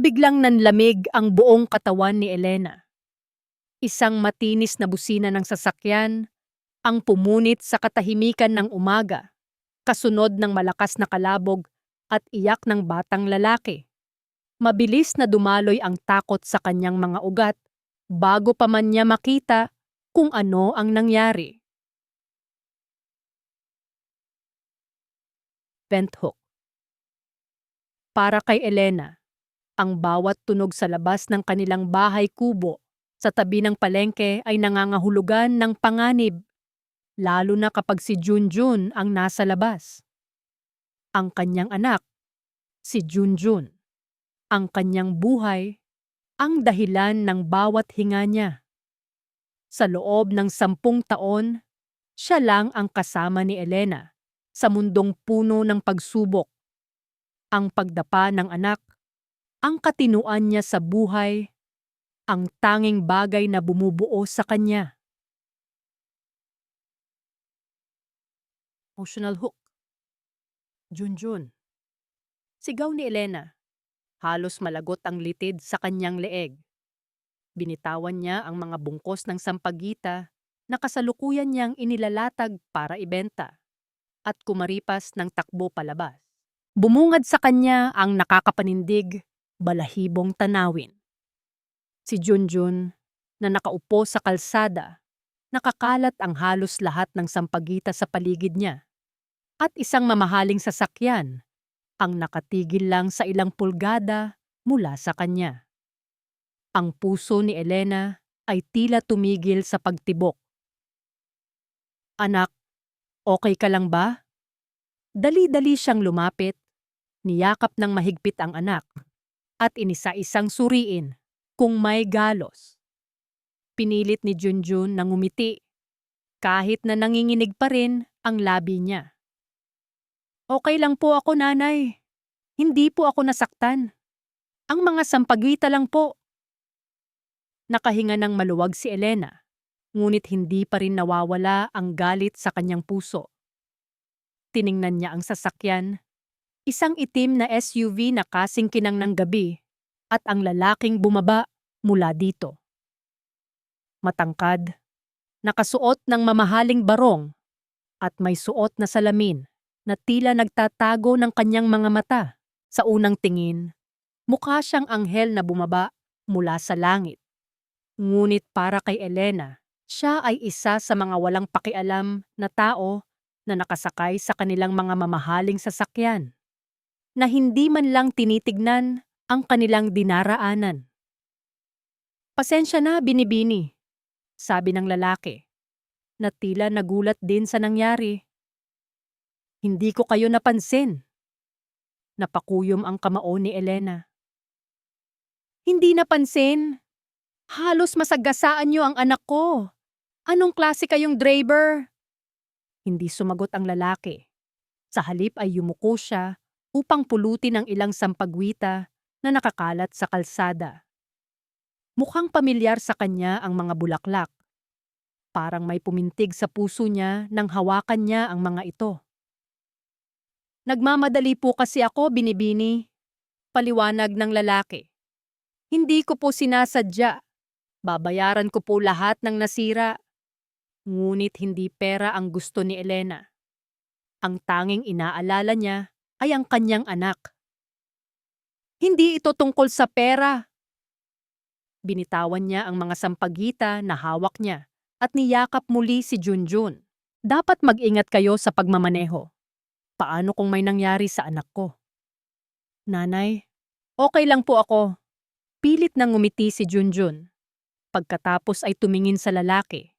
biglang nanlamig ang buong katawan ni Elena. Isang matinis na busina ng sasakyan ang pumunit sa katahimikan ng umaga, kasunod ng malakas na kalabog at iyak ng batang lalaki. Mabilis na dumaloy ang takot sa kanyang mga ugat bago pa man niya makita kung ano ang nangyari. Venthook. Para kay Elena, ang bawat tunog sa labas ng kanilang bahay kubo sa tabi ng palengke ay nangangahulugan ng panganib, lalo na kapag si Junjun ang nasa labas. Ang kanyang anak, si Junjun, ang kanyang buhay, ang dahilan ng bawat hinga niya. Sa loob ng 10 taon, siya lang ang kasama ni Elena sa mundong puno ng pagsubok. Ang pagdapa ng anak, ang katinuan niya sa buhay, ang tanging bagay na bumubuo sa kanya. Emotional hook. Junjun. Sigaw ni Elena. Halos malagot ang litid sa kanyang leeg. Binitawan niya ang mga bungkos ng sampagita na kasalukuyan niyang inilalatag para ibenta at kumaripas ng takbo palabas. Bumungad sa kanya ang nakakapanindig, balahibong tanawin. Si Junjun, na nakaupo sa kalsada, nakakalat ang halos lahat ng sampagita sa paligid niya. At isang mamahaling sasakyan ang nakatigil lang sa ilang pulgada mula sa kanya. Ang puso ni Elena ay tila tumigil sa pagtibok. Anak, okay ka lang ba? Dali-dali siyang lumapit, niyakap ng mahigpit ang anak, at inisa-isang suriin kung may galos. Pinilit ni Junjun na ngumiti, kahit na nanginginig pa rin ang labi niya. Okay lang po ako, nanay. Hindi po ako nasaktan. Ang mga sampagita lang po. Nakahinga ng maluwag si Elena, ngunit hindi pa rin nawawala ang galit sa kanyang puso. Tiningnan niya ang sasakyan, isang itim na SUV na kasing kinang ng gabi, at ang lalaking bumaba mula dito. Matangkad, nakasuot ng mamahaling barong, at may suot na salamin na tila nagtatago ng kanyang mga mata. Sa unang tingin, mukha siyang anghel na bumaba mula sa langit. Ngunit para kay Elena, siya ay isa sa mga walang pakialam na tao na nakasakay sa kanilang mga mamahaling sasakyan, na hindi man lang tinitignan ang kanilang dinaraanan. Pasensya na, binibini, sabi ng lalaki, na tila nagulat din sa nangyari. Hindi ko kayo napansin. Napakuyom ang kamao ni Elena. Hindi napansin. Halos masagasaan niyo ang anak ko. Anong klase kayong driver? Hindi sumagot ang lalaki. Sa halip ay yumuko siya upang pulutin ang ilang sampagwita na nakakalat sa kalsada. Mukhang pamilyar sa kanya ang mga bulaklak. Parang may pumintig sa puso niya nang hawakan niya ang mga ito. Nagmamadali po kasi ako, binibini. Paliwanag ng lalaki. Hindi ko po sinasadya. Babayaran ko po lahat ng nasira. Ngunit hindi pera ang gusto ni Elena. Ang tanging inaalala niya ay ang kanyang anak. Hindi ito tungkol sa pera. Binitawan niya ang mga sampagita na hawak niya at niyakap muli si Junjun. Dapat mag-ingat kayo sa pagmamaneho. Paano kung may nangyari sa anak ko? Nanay, okay lang po ako. Pilit nang ngumiti si Junjun. Pagkatapos ay tumingin sa lalaki,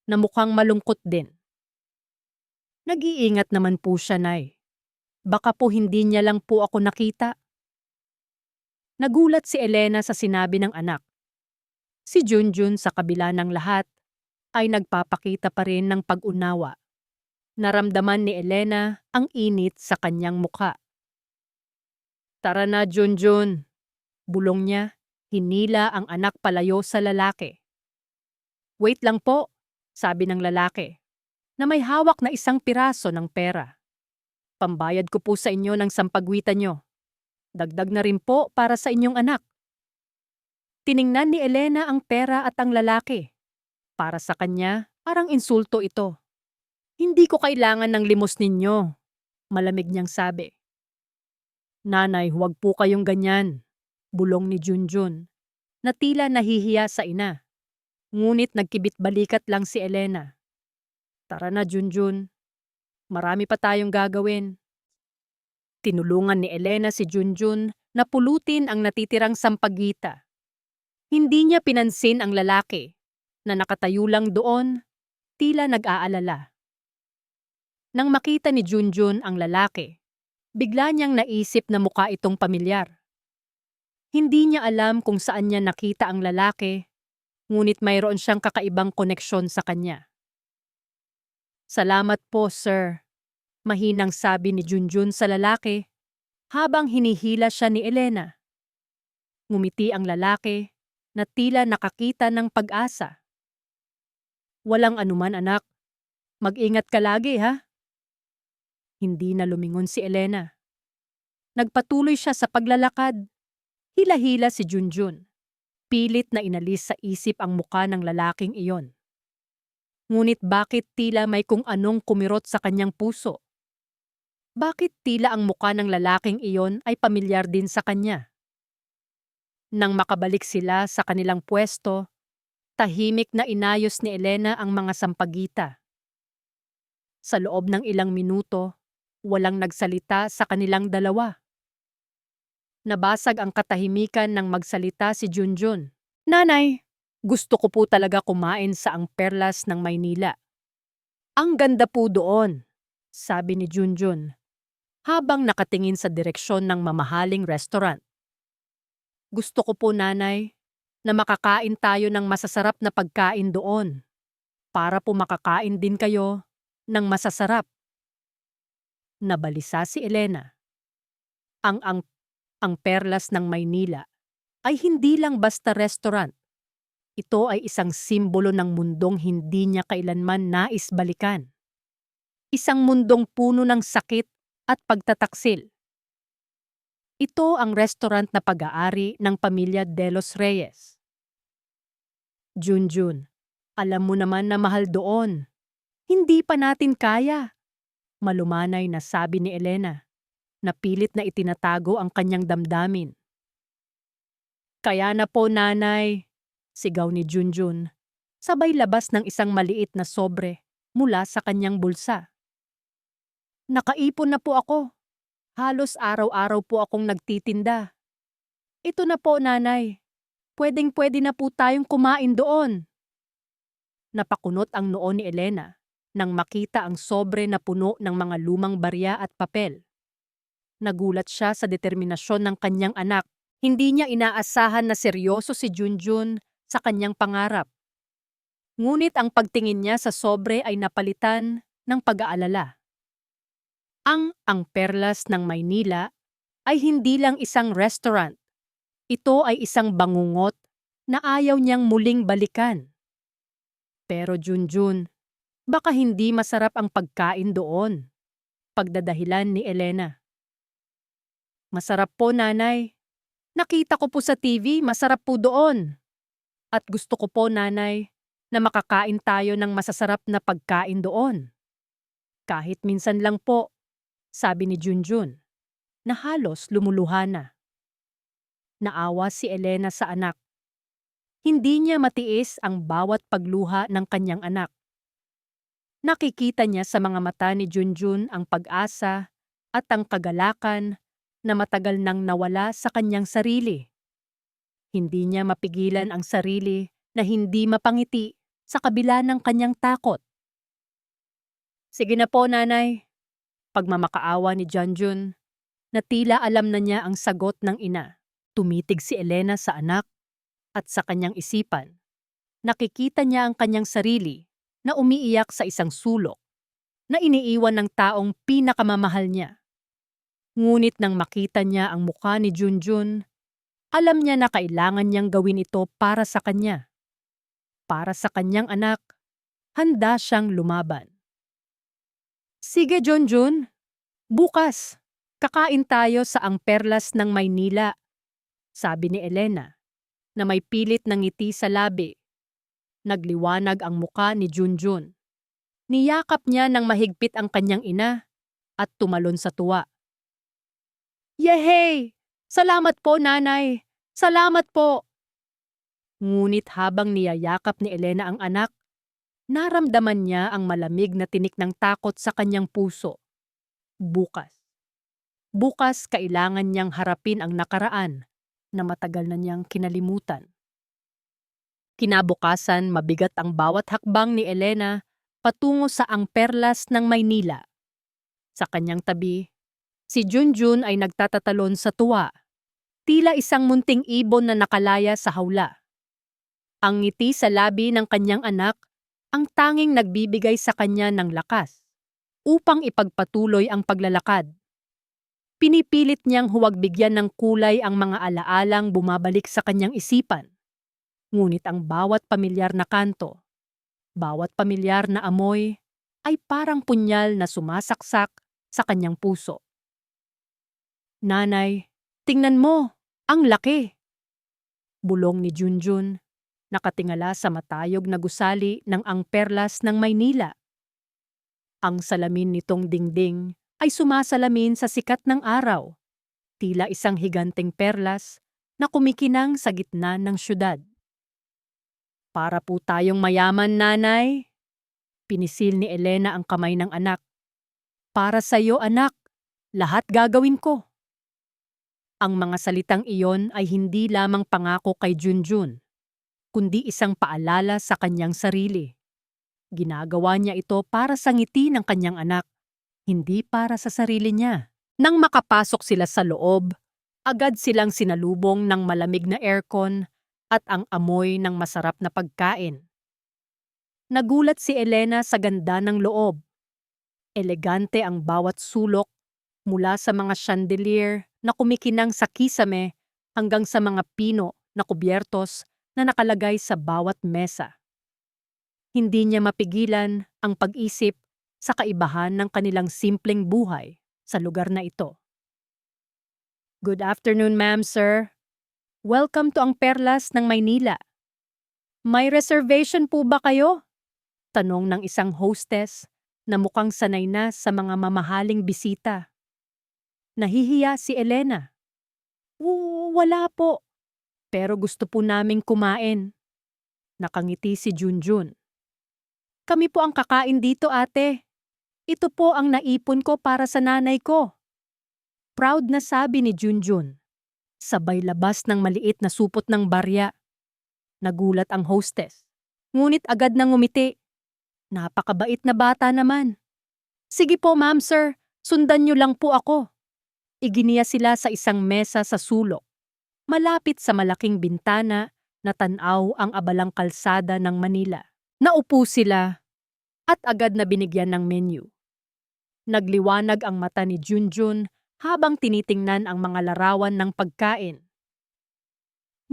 na mukhang malungkot din. Nag-iingat naman po siya, Nay. Baka po hindi niya lang po ako nakita. Nagulat si Elena sa sinabi ng anak. Si Junjun sa kabila ng lahat ay nagpapakita pa rin ng pag-unawa. Naramdaman ni Elena ang init sa kanyang mukha. Tara na, Junjun. Bulong niya, hinila ang anak palayo sa lalaki. Wait lang po, sabi ng lalaki, na may hawak na isang piraso ng pera. Pambayad ko po sa inyo ng sampagwita nyo. Dagdag na rin po para sa inyong anak. Tiningnan ni Elena ang pera at ang lalaki. Para sa kanya, parang insulto ito. Hindi ko kailangan ng limos ninyo, malamig niyang sabi. Nanay, huwag po kayong ganyan, bulong ni Junjun, na tila nahihiya sa ina. Ngunit nagkibit balikat lang si Elena. Tara na, Junjun. Marami pa tayong gagawin. Tinulungan ni Elena si Junjun na pulutin ang natitirang sampagita. Hindi niya pinansin ang lalaki na nakatayo lang doon, tila nag-aalala. Nang makita ni Junjun ang lalaki, bigla niyang naisip na mukha itong pamilyar. Hindi niya alam kung saan niya nakita ang lalaki, ngunit mayroon siyang kakaibang koneksyon sa kanya. Salamat po, sir, mahinang sabi ni Junjun sa lalaki habang hinihila siya ni Elena. Ngumiti ang lalaki na tila nakakita ng pag-asa. Walang anuman, anak. Mag-ingat ka lagi, ha? Hindi na lumingon si Elena. Nagpatuloy siya sa paglalakad. Hila-hila si Junjun. Pilit na inalis sa isip ang muka ng lalaking iyon. Ngunit bakit tila may kung anong kumirot sa kanyang puso? Bakit tila ang muka ng lalaking iyon ay pamilyar din sa kanya? Nang makabalik sila sa kanilang pwesto, tahimik na inayos ni Elena ang mga sampagita. Sa loob ng ilang minuto, walang nagsalita sa kanilang dalawa. Nabasag ang katahimikan nang magsalita si Junjun. Nanay, gusto ko po talaga kumain sa ang Perlas ng Maynila. Ang ganda po doon, sabi ni Junjun, habang nakatingin sa direksyon ng mamahaling restaurant. Gusto ko po, nanay, na makakain tayo ng masasarap na pagkain doon, para po makakain din kayo ng masasarap. Nabalisa si Elena. Ang Perlas ng Maynila ay hindi lang basta restaurant. Ito ay isang simbolo ng mundong hindi niya kailanman nais balikan. Isang mundong puno ng sakit at pagtataksil. Ito ang restaurant na pag-aari ng pamilya De Los Reyes. Junjun, alam mo naman na mahal doon. Hindi pa natin kaya. Malumanay na sabi ni Elena, na pilit na itinatago ang kanyang damdamin. Kaya na po, nanay, sigaw ni Junjun, sabay labas ng isang maliit na sobre mula sa kanyang bulsa. Nakaipon na po ako. Halos araw-araw po akong nagtitinda. Ito na po, nanay. Pwedeng-pwede na po tayong kumain doon. Napakunot ang noo ni Elena nang makita ang sobre na puno ng mga lumang barya at papel. Nagulat siya sa determinasyon ng kanyang anak. Hindi niya inaasahan na seryoso si Junjun sa kanyang pangarap. Ngunit ang pagtingin niya sa sobre ay napalitan ng pag-aalala. Ang Perlas ng Maynila ay hindi lang isang restaurant. Ito ay isang bangungot na ayaw niyang muling balikan. Pero Junjun, baka hindi masarap ang pagkain doon. Pagdadahilan ni Elena. Masarap po, nanay. Nakita ko po sa TV, masarap po doon. At gusto ko po, nanay, na makakain tayo ng masasarap na pagkain doon. Kahit minsan lang po, sabi ni Junjun, na halos lumuluha na. Naawa si Elena sa anak. Hindi niya matiis ang bawat pagluha ng kanyang anak. Nakikita niya sa mga mata ni Junjun ang pag-asa at ang kagalakan na matagal nang nawala sa kanyang sarili. Hindi niya mapigilan ang sarili na hindi mapangiti sa kabila ng kanyang takot. Sige na po, nanay. Pagmamakaawa ni Junjun, na tila alam na niya ang sagot ng ina. Tumitig si Elena sa anak at sa kanyang isipan. Nakikita niya ang kanyang sarili na umiiyak sa isang sulok na iniiwan ng taong pinakamamahal niya. Ngunit nang makita niya ang mukha ni Junjun, alam niya na kailangan niyang gawin ito para sa kanya. Para sa kanyang anak, handa siyang lumaban. Sige, Junjun. Bukas, Kakain tayo sa Ang Perlas ng Maynila, sabi ni Elena, na may pilit ng ngiti sa labi. Nagliwanag ang muka ni Junjun. Niyakap niya ng mahigpit ang kanyang ina at tumalon sa tuwa. Yehey! Salamat po, nanay! Salamat po! Ngunit habang niyayakap ni Elena ang anak, naramdaman niya ang malamig na tinik ng takot sa kanyang puso. Bukas. Bukas kailangan niyang harapin ang nakaraan na matagal na niyang kinalimutan. Kinabukasan, mabigat ang bawat hakbang ni Elena patungo sa Ang Perlas ng Maynila. Sa kanyang tabi, si Junjun ay nagtatatalon sa tuwa, tila isang munting ibon na nakalaya sa hawla. Ang ngiti sa labi ng kanyang anak ang tanging nagbibigay sa kanya ng lakas upang ipagpatuloy ang paglalakad. Pinipilit niyang huwag bigyan ng kulay ang mga alaalang bumabalik sa kanyang isipan. Ngunit ang bawat pamilyar na kanto, bawat pamilyar na amoy, ay parang punyal na sumasaksak sa kanyang puso. Nanay, tingnan mo, ang laki! Bulong ni Junjun, nakatingala sa matayog na gusali ng Ang Perlas ng Maynila. Ang salamin nitong dingding ay sumasalamin sa sikat ng araw, tila isang higanteng perlas na kumikinang sa gitna ng syudad. Para po tayong mayaman, nanay. Pinisil ni Elena ang kamay ng anak. Para sa iyo, anak, lahat gagawin ko. Ang mga salitang iyon ay hindi lamang pangako kay Junjun, kundi isang paalala sa kanyang sarili. Ginagawa niya ito para sa ngiti ng kanyang anak, hindi para sa sarili niya. Nang makapasok sila sa loob, agad silang sinalubong ng malamig na aircon at ang amoy ng masarap na pagkain. Nagulat si Elena sa ganda ng loob. Elegante ang bawat sulok, mula sa mga chandelier na kumikinang sa kisame hanggang sa mga pino na kubyertos na nakalagay sa bawat mesa. Hindi niya mapigilan ang pag-isip sa kaibahan ng kanilang simpleng buhay sa lugar na ito. Good afternoon, ma'am, sir. Welcome to Ang Perlas ng Maynila. May reservation po ba kayo? Tanong ng isang hostess na mukhang sanay na sa mga mamahaling bisita. Nahihiya si Elena. Wala po. Pero gusto po naming kumain. Nakangiti si Junjun. Kami po ang kakain dito, ate. Ito po ang naipon ko para sa nanay ko. Proud na sabi ni Junjun. Sabay labas ng maliit na supot ng barya. Nagulat ang hostess. Ngunit agad nang ngumiti. Napakabait na bata naman. Sige po, ma'am, sir. Sundan niyo lang po ako. Iginiya sila sa isang mesa sa sulok. Malapit sa malaking bintana na tanaw ang abalang kalsada ng Manila. Naupo sila at agad na binigyan ng menu. Nagliwanag ang mata ni Junjun habang tinitingnan ang mga larawan ng pagkain.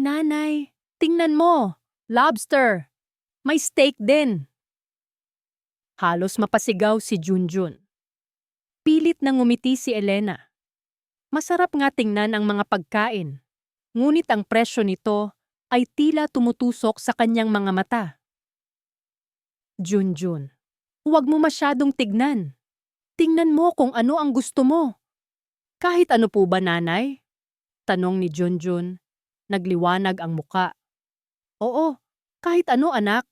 Nanay, tingnan mo! Lobster! May steak din! Halos mapasigaw si Junjun. Pilit na ngumiti si Elena. Masarap nga tingnan ang mga pagkain, ngunit ang presyo nito ay tila tumutusok sa kanyang mga mata. Junjun, huwag mo masyadong tignan. Tingnan mo kung ano ang gusto mo. Kahit ano po ba, nanay? Tanong ni Junjun. Nagliwanag ang muka. Oo, kahit ano, anak.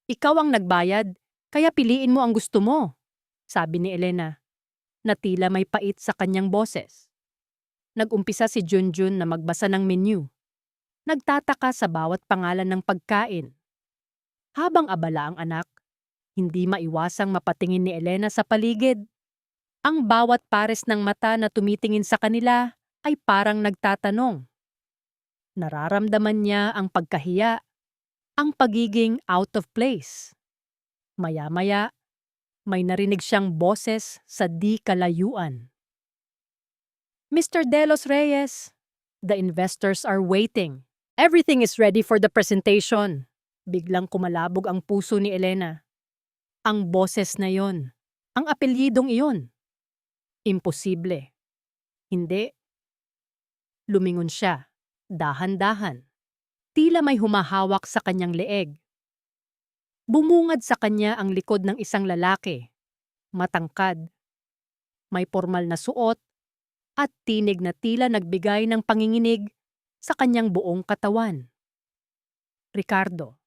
Ikaw ang nagbayad, kaya piliin mo ang gusto mo, sabi ni Elena, na tila may pait sa kanyang boses. Nag-umpisa si Junjun na magbasa ng menu. Nagtataka sa bawat pangalan ng pagkain. Habang abala ang anak, hindi maiwasang mapatingin ni Elena sa paligid. Ang bawat pares ng mata na tumitingin sa kanila ay parang nagtatanong. Nararamdaman niya ang pagkahiya, ang pagiging out of place. Maya-maya, may narinig siyang boses sa di kalayuan. Mr. De Los Reyes, the investors are waiting. Everything is ready for the presentation. Biglang kumalabog ang puso ni Elena. Ang boses na yon, ang apelyidong iyon. Imposible. Hindi. Lumingon siya, dahan-dahan. Tila may humahawak sa kanyang leeg. Bumungad sa kanya ang likod ng isang lalaki, matangkad, may pormal na suot, at tinig na tila nagbigay ng panginginig sa kanyang buong katawan. Ricardo.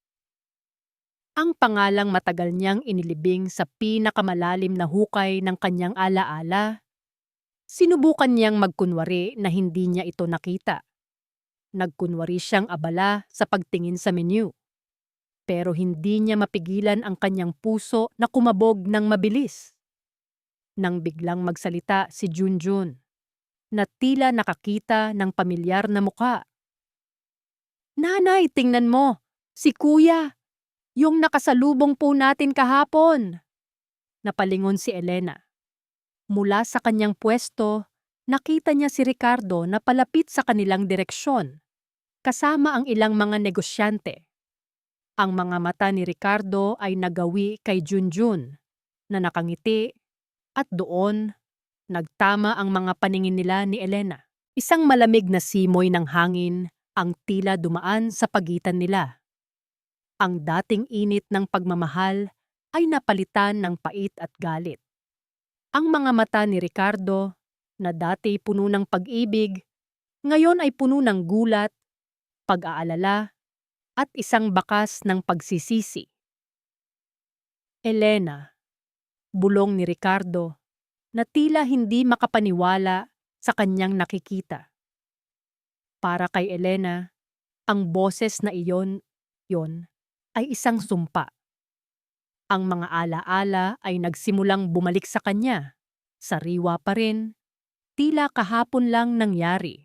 Ang pangalang matagal niyang inilibing sa pinakamalalim na hukay ng kanyang alaala. Sinubukan niyang magkunwari na hindi niya ito nakita. Nagkunwari siyang abala sa pagtingin sa menu. Pero hindi niya mapigilan ang kanyang puso na kumabog ng mabilis. Nang biglang magsalita si Junjun, na tila nakakita ng pamilyar na muka. "Nanay, tingnan mo! Si Kuya! Yung nakasalubong po natin kahapon!" Napalingon si Elena. Mula sa kanyang pwesto, nakita niya si Ricardo na palapit sa kanilang direksyon, kasama ang ilang mga negosyante. Ang mga mata ni Ricardo ay nagawi kay Junjun, na nakangiti, at doon, nagtama ang mga paningin nila ni Elena. Isang malamig na simoy ng hangin ang tila dumaan sa pagitan nila. Ang dating init ng pagmamahal ay napalitan ng pait at galit. Ang mga mata ni Ricardo, na dati puno ng pag-ibig, ngayon ay puno ng gulat, pag-aalala, at isang bakas ng pagsisisi. "Elena," bulong ni Ricardo, na tila hindi makapaniwala sa kanyang nakikita. Para kay Elena, ang boses na yon ay isang sumpa. Ang mga alaala ay nagsimulang bumalik sa kanya. Sariwa pa rin, tila kahapon lang nangyari.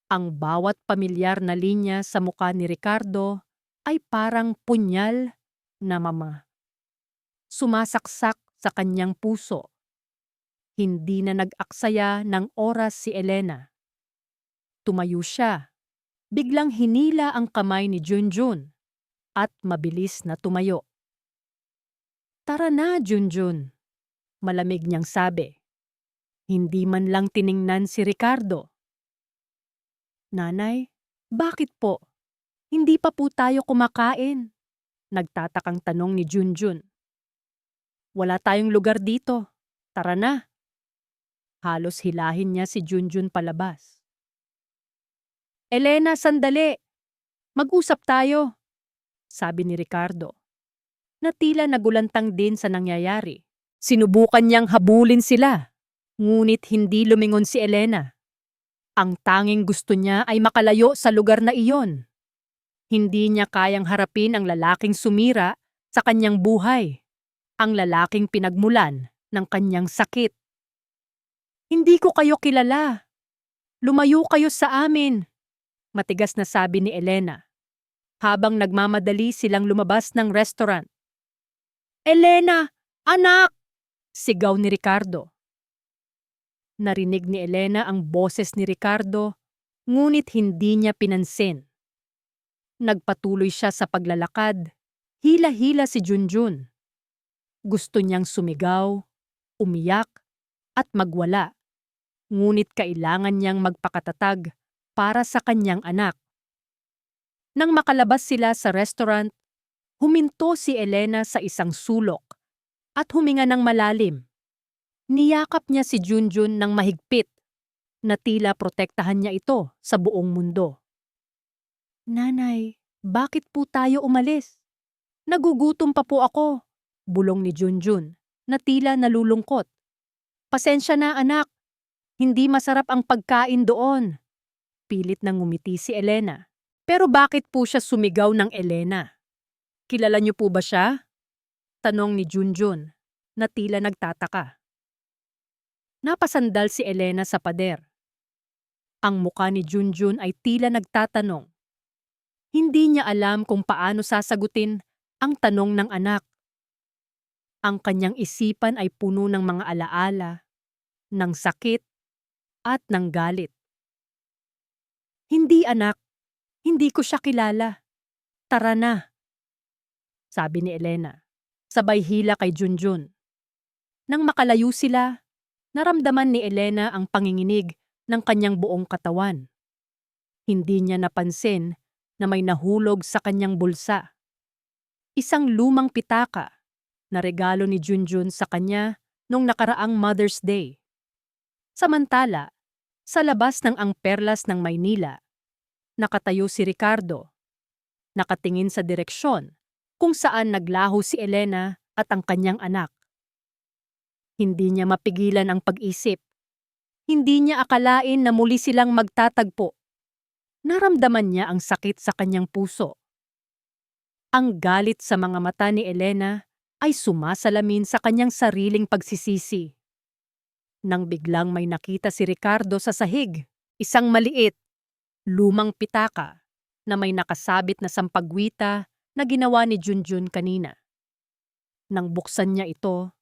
Ang bawat pamilyar na linya sa mukha ni Ricardo ay parang punyal na sumasaksak sa kanyang puso. Hindi na nag-aksaya ng oras si Elena. Tumayo siya. Biglang hinila ang kamay ni Junjun at mabilis na tumayo. "Tara na, Junjun," malamig niyang sabi. Hindi man lang tiningnan si Ricardo. "Nanay, bakit po? Hindi pa po tayo kumakain?" Nagtatakang tanong ni Junjun. "Wala tayong lugar dito. Tara na." Halos hilahin niya si Junjun palabas. "Elena, sandali! Mag-usap tayo," sabi ni Ricardo, na tila nagulantang din sa nangyayari. Sinubukan niyang habulin sila, ngunit hindi lumingon si Elena. Ang tanging gusto niya ay makalayo sa lugar na iyon. Hindi niya kayang harapin ang lalaking sumira sa kanyang buhay, ang lalaking pinagmulan ng kanyang sakit. "Hindi ko kayo kilala. Lumayo kayo sa amin," matigas na sabi ni Elena, habang nagmamadali silang lumabas ng restaurant. "Elena! Anak!" sigaw ni Ricardo. Narinig ni Elena ang boses ni Ricardo, ngunit hindi niya pinansin. Nagpatuloy siya sa paglalakad, hila-hila si Junjun. Gusto niyang sumigaw, umiyak, at magwala, ngunit kailangan niyang magpakatatag para sa kanyang anak. Nang makalabas sila sa restaurant, huminto si Elena sa isang sulok at huminga ng malalim. Niyakap niya si Junjun ng mahigpit, na tila protektahan niya ito sa buong mundo. "Nanay, bakit po tayo umalis? Nagugutom pa po ako," bulong ni Junjun, na tila nalulungkot. "Pasensya na, anak. Hindi masarap ang pagkain doon." Pilit na ngumiti si Elena. Pero bakit po siya sumigaw ng Elena? "Kilala niyo po ba siya?" tanong ni Junjun, na tila nagtataka. Napasandal si Elena sa pader. Ang muka ni Junjun ay tila nagtatanong. Hindi niya alam kung paano sasagutin ang tanong ng anak. Ang kanyang isipan ay puno ng mga alaala, ng sakit, at ng galit. "Hindi, anak. Hindi ko siya kilala. Tara na," sabi ni Elena, sabay hila kay Junjun. Nang makalayo sila, Naramdaman ni Elena ang panginginig ng kanyang buong katawan. Hindi niya napansin na may nahulog sa kanyang bulsa. Isang lumang pitaka na regalo ni Junjun sa kanya noong nakaraang Mother's Day. Samantala, sa labas ng Ang Perlas ng Maynila, nakatayo si Ricardo, nakatingin sa direksyon kung saan naglaho si Elena at ang kanyang anak. Hindi niya mapigilan ang pag-isip. Hindi niya akalain na muli silang magtatagpo. Naramdaman niya ang sakit sa kanyang puso. Ang galit sa mga mata ni Elena ay sumasalamin sa kanyang sariling pagsisisi. Nang biglang may nakita si Ricardo sa sahig, isang maliit, lumang pitaka na may nakasabit na sampagwita na ginawa ni Junjun kanina. Nang buksan niya ito,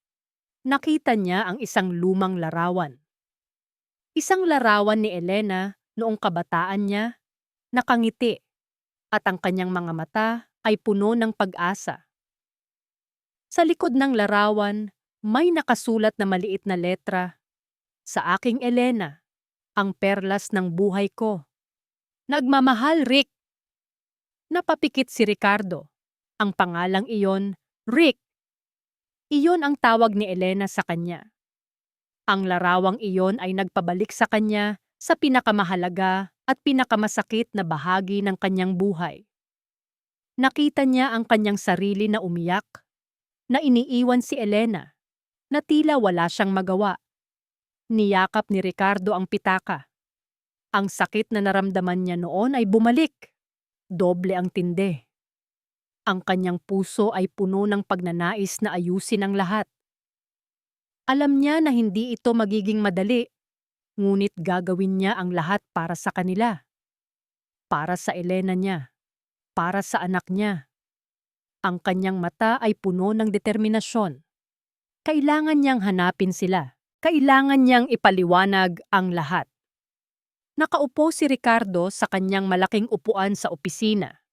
nakita niya ang isang lumang larawan. Isang larawan ni Elena noong kabataan niya, nakangiti, at ang kanyang mga mata ay puno ng pag-asa. Sa likod ng larawan, may nakasulat na maliit na letra, "Sa aking Elena, ang perlas ng buhay ko. Nagmamahal, Rick." Napapikit si Ricardo. Ang pangalang iyon, Rick. Iyon ang tawag ni Elena sa kanya. Ang larawang iyon ay nagpabalik sa kanya sa pinakamahalaga at pinakamasakit na bahagi ng kanyang buhay. Nakita niya ang kanyang sarili na umiyak, na iniiwan si Elena, na tila wala siyang magawa. Niyakap ni Ricardo ang pitaka. Ang sakit na naramdaman niya noon ay bumalik. Doble ang tindi. Ang kanyang puso ay puno ng pagnanais na ayusin ang lahat. Alam niya na hindi ito magiging madali, ngunit gagawin niya ang lahat para sa kanila. Para sa Elena niya. Para sa anak niya. Ang kanyang mata ay puno ng determinasyon. Kailangan niyang hanapin sila. Kailangan niyang ipaliwanag ang lahat. Nakaupo si Ricardo sa kanyang malaking upuan sa opisina.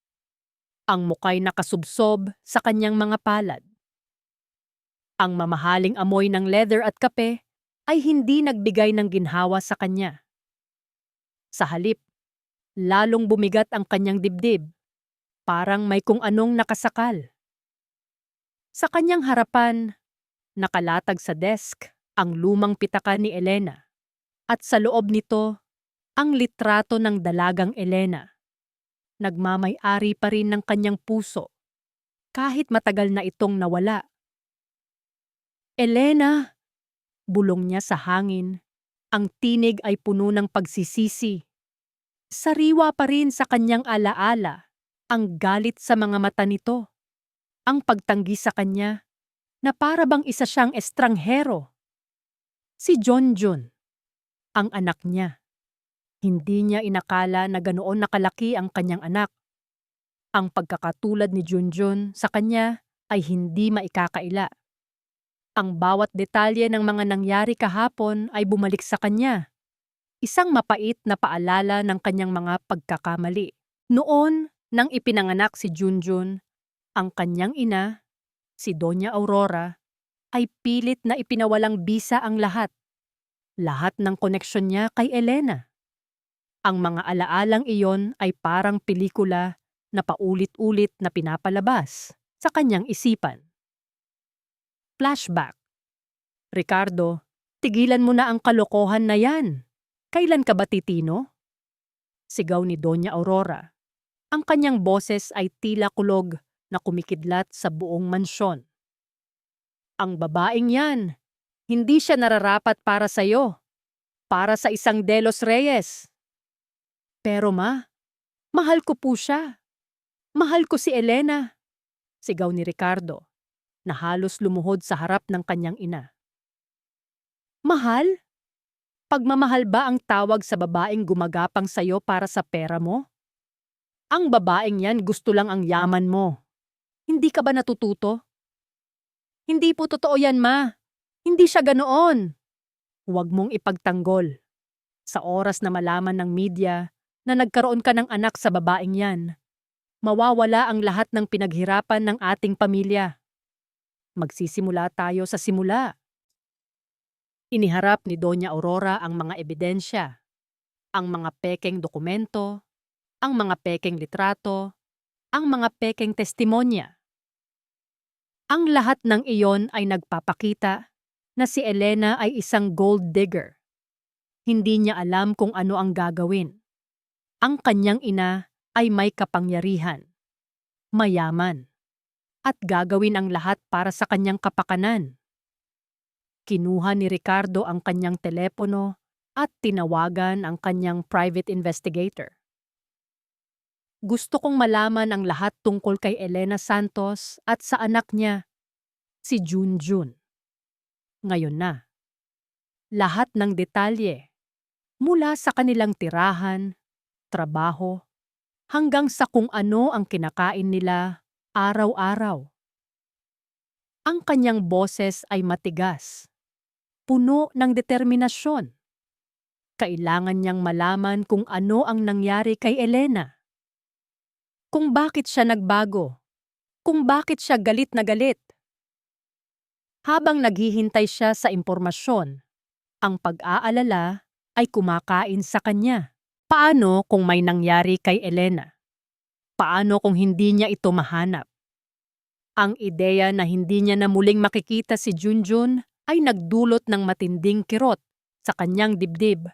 Ang mukay nakasubsob sa kanyang mga palad. Ang mamahaling amoy ng leather at kape ay hindi nagbigay ng ginhawa sa kanya. Sa halip, lalong bumigat ang kanyang dibdib, parang may kung anong nakasakal. Sa kanyang harapan, nakalatag sa desk ang lumang pitaka ni Elena, at sa loob nito, ang litrato ng dalagang Elena. Nagmamay-ari pa rin ng kanyang puso, kahit matagal na itong nawala. "Elena!" Bulong niya sa hangin. Ang tinig ay puno ng pagsisisi. Sariwa pa rin sa kanyang alaala ang galit sa mga mata nito. Ang pagtanggi sa kanya na para bang isa siyang estranghero. Si Junjun, ang anak niya. Hindi niya inakala na ganoon nakalaki ang kanyang anak. Ang pagkakatulad ni Junjun sa kanya ay hindi maikakaila. Ang bawat detalye ng mga nangyari kahapon ay bumalik sa kanya. Isang mapait na paalala ng kanyang mga pagkakamali. Noon, nang ipinanganak si Junjun, ang kanyang ina, si Doña Aurora, ay pilit na ipinawalang bisa ang lahat. Lahat ng koneksyon niya kay Elena. Ang mga alaalang iyon ay parang pelikula na paulit-ulit na pinapalabas sa kanyang isipan. Flashback. "Ricardo, tigilan mo na ang kalokohan na yan. Kailan ka ba titino?" Sigaw ni Doña Aurora. Ang kanyang boses ay tila kulog na kumikidlat sa buong mansyon. "Ang babaeng yan, hindi siya nararapat para sa'yo. Para sa isang De Los Reyes." "Pero ma, mahal ko po siya. Mahal ko si Elena." Sigaw ni Ricardo, na halos lumuhod sa harap ng kanyang ina. "Mahal? Pagmamahal ba ang tawag sa babaeng gumagapang sa'yo para sa pera mo? Ang babaeng yan gusto lang ang yaman mo. Hindi ka ba natututo?" "Hindi po totoo yan, ma. Hindi siya ganoon." Huwag mong ipagtanggol. Sa oras na malaman ng media na nagkaroon ka ng anak sa babaeng yan, mawawala ang lahat ng pinaghirapan ng ating pamilya. Magsisimula tayo sa simula. Iniharap ni Doña Aurora ang mga ebidensya, ang mga pekeng dokumento, ang mga pekeng litrato, ang mga pekeng testimonya. Ang lahat ng iyon ay nagpapakita na si Elena ay isang gold digger. Hindi niya alam kung ano ang gagawin. Ang kanyang ina ay may kapangyarihan, mayaman, at gagawin ang lahat para sa kanyang kapakanan. Kinuha ni Ricardo ang kanyang telepono at tinawagan ang kanyang private investigator. Gusto kong malaman ang lahat tungkol kay Elena Santos at sa anak niya, si Junjun. Ngayon na. Lahat ng detalye, mula sa kanilang tirahan, trabaho, hanggang sa kung ano ang kinakain nila araw-araw. Ang kanyang boses ay matigas, puno ng determinasyon. Kailangan niyang malaman kung ano ang nangyari kay Elena. Kung bakit siya nagbago. Kung bakit siya galit na galit. Habang naghihintay siya sa impormasyon, ang pag-aalala ay kumakain sa kanya. Paano kung may nangyari kay Elena? Paano kung hindi niya ito mahanap? Ang ideya na hindi niya na muling makikita si Junjun ay nagdulot ng matinding kirot sa kanyang dibdib.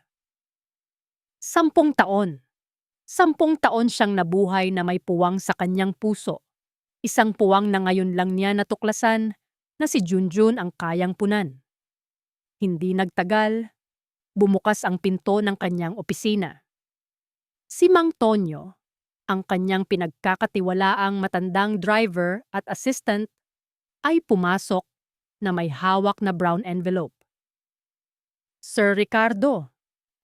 10 taon. 10 taon siyang nabuhay na may puwang sa kanyang puso. Isang puwang na ngayon lang niya natuklasan na si Junjun ang kayang punan. Hindi nagtagal, bumukas ang pinto ng kanyang opisina. Si Mang Tonyo, ang kanyang pinagkakatiwalaang matandang driver at assistant, ay pumasok na may hawak na brown envelope. Sir Ricardo,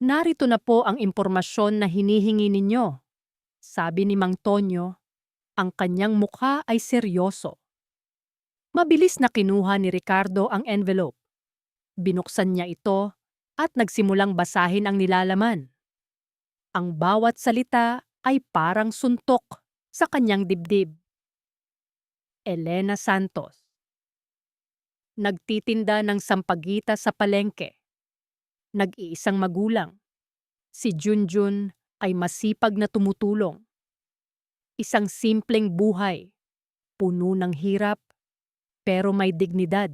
narito na po ang impormasyon na hinihingi ninyo. Sabi ni Mang Tonyo, ang kanyang mukha ay seryoso. Mabilis na kinuha ni Ricardo ang envelope. Binuksan niya ito at nagsimulang basahin ang nilalaman. Ang bawat salita ay parang suntok sa kanyang dibdib. Elena Santos. Nagtitinda ng sampagita sa palengke. Nag-iisang magulang. Si Junjun ay masipag na tumutulong. Isang simpleng buhay, puno ng hirap, pero may dignidad.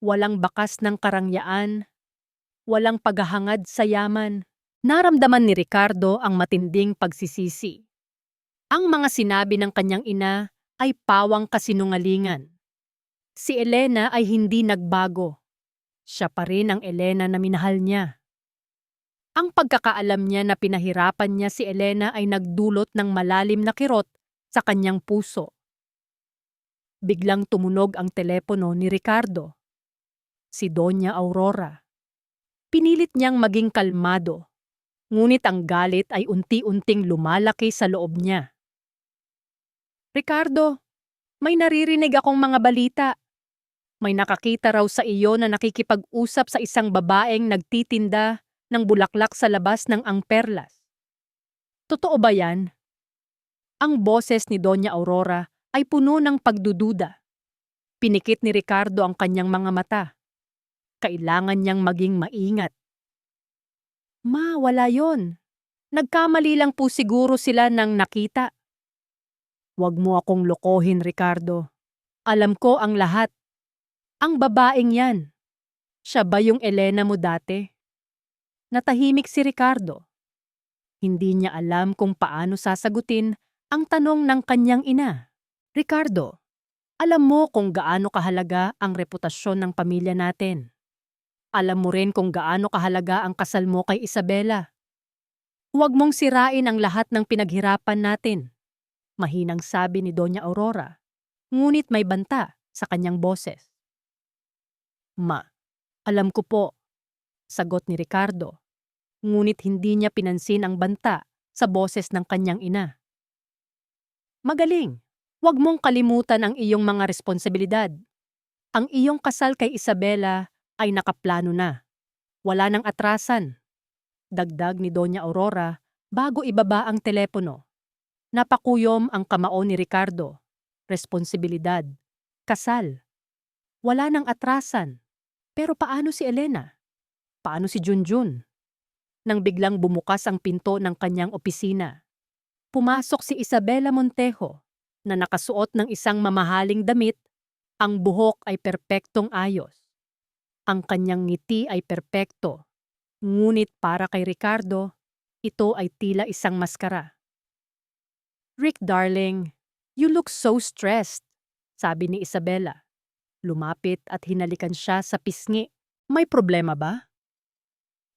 Walang bakas ng karangyaan, walang paghahangad sa yaman. Naramdaman ni Ricardo ang matinding pagsisisi. Ang mga sinabi ng kanyang ina ay pawang kasinungalingan. Si Elena ay hindi nagbago. Siya pa rin ang Elena na minahal niya. Ang pagkakaalam niya na pinahirapan niya si Elena ay nagdulot ng malalim na kirot sa kanyang puso. Biglang tumunog ang telepono ni Ricardo. Si Doña Aurora. Pinilit niyang maging kalmado, ngunit ang galit ay unti-unting lumalaki sa loob niya. Ricardo, may naririnig akong mga balita. May nakakita raw sa iyo na nakikipag-usap sa isang babaeng nagtitinda ng bulaklak sa labas ng Angperlas. Totoo ba yan? Ang boses ni Doña Aurora ay puno ng pagdududa. Pinikit ni Ricardo ang kanyang mga mata. Kailangan niyang maging maingat. Ma, wala yon. Nagkamali lang po siguro sila ng nakita. Huwag mo akong lokohin, Ricardo. Alam ko ang lahat. Ang babaeng yan. Siya ba yung Elena mo dati? Natahimik si Ricardo. Hindi niya alam kung paano sasagutin ang tanong ng kanyang ina. Ricardo, alam mo kung gaano kahalaga ang reputasyon ng pamilya natin. Alam mo rin kung gaano kahalaga ang kasal mo kay Isabela. Huwag mong sirain ang lahat ng pinaghirapan natin. Mahinang sabi ni Doña Aurora, ngunit may banta sa kanyang boses. Ma, alam ko po, sagot ni Ricardo, ngunit hindi niya pinansin ang banta sa boses ng kanyang ina. Magaling, huwag mong kalimutan ang iyong mga responsibilidad. Ang iyong kasal kay Isabela ay nakaplano na. Wala nang atrasan. Dagdag ni Doña Aurora bago ibaba ang telepono. Napakuyom ang kamao ni Ricardo. Responsibilidad. Kasal. Wala nang atrasan. Pero paano si Elena? Paano si Junjun? Nang biglang bumukas ang pinto ng kanyang opisina, pumasok si Isabela Montejo na nakasuot ng isang mamahaling damit. Ang buhok ay perpektong ayos. Ang kanyang ngiti ay perpekto. Ngunit para kay Ricardo, ito ay tila isang maskara. "Rick darling, you look so stressed," sabi ni Isabela. Lumapit at hinalikan siya sa pisngi. "May problema ba?"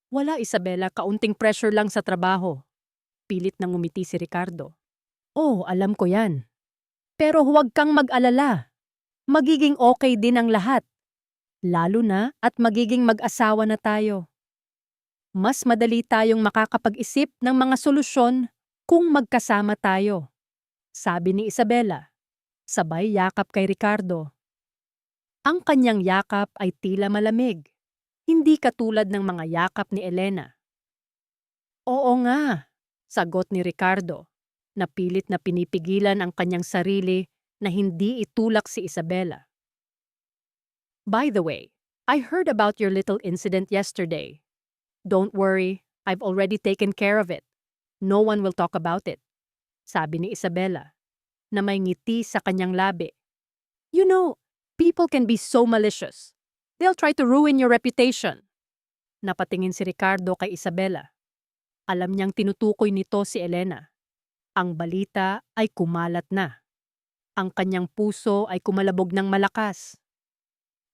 "Wala, Isabela, kaunting pressure lang sa trabaho." Pilit na ngumiti si Ricardo. "Oh, alam ko yan. Pero huwag kang mag-alala. Magiging okay din ang lahat. Lalo na at magiging mag-asawa na tayo. Mas madali tayong makakapag-isip ng mga solusyon kung magkasama tayo," sabi ni Isabela, sabay yakap kay Ricardo. Ang kanyang yakap ay tila malamig, hindi katulad ng mga yakap ni Elena. "Oo nga," sagot ni Ricardo, na pilit na pinipigilan ang kanyang sarili na hindi itulak si Isabela. "By the way, I heard about your little incident yesterday. Don't worry, I've already taken care of it. No one will talk about it," sabi ni Isabela, na may ngiti sa kanyang labi. "You know, people can be so malicious. They'll try to ruin your reputation." Napatingin si Ricardo kay Isabela. Alam niyang tinutukoy nito si Elena. Ang balita ay kumalat na. Ang kanyang puso ay kumalabog ng malakas.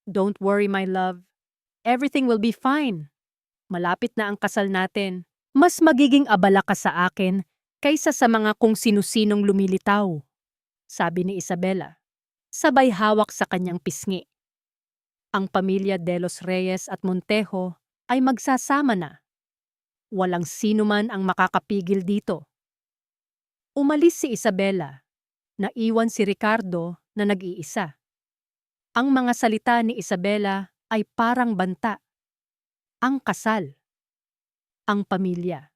"Don't worry, my love. Everything will be fine. Malapit na ang kasal natin. Mas magiging abala ka sa akin kaysa sa mga kung sino-sinong lumilitaw," sabi ni Isabela, sabay hawak sa kanyang pisngi. Ang pamilya De Los Reyes at Montejo ay magsasama na. Walang sino man ang makakapigil dito. Umalis si Isabela. Naiwan si Ricardo na nag-iisa. Ang mga salita ni Isabela ay parang banta. Ang kasal. Ang pamilya.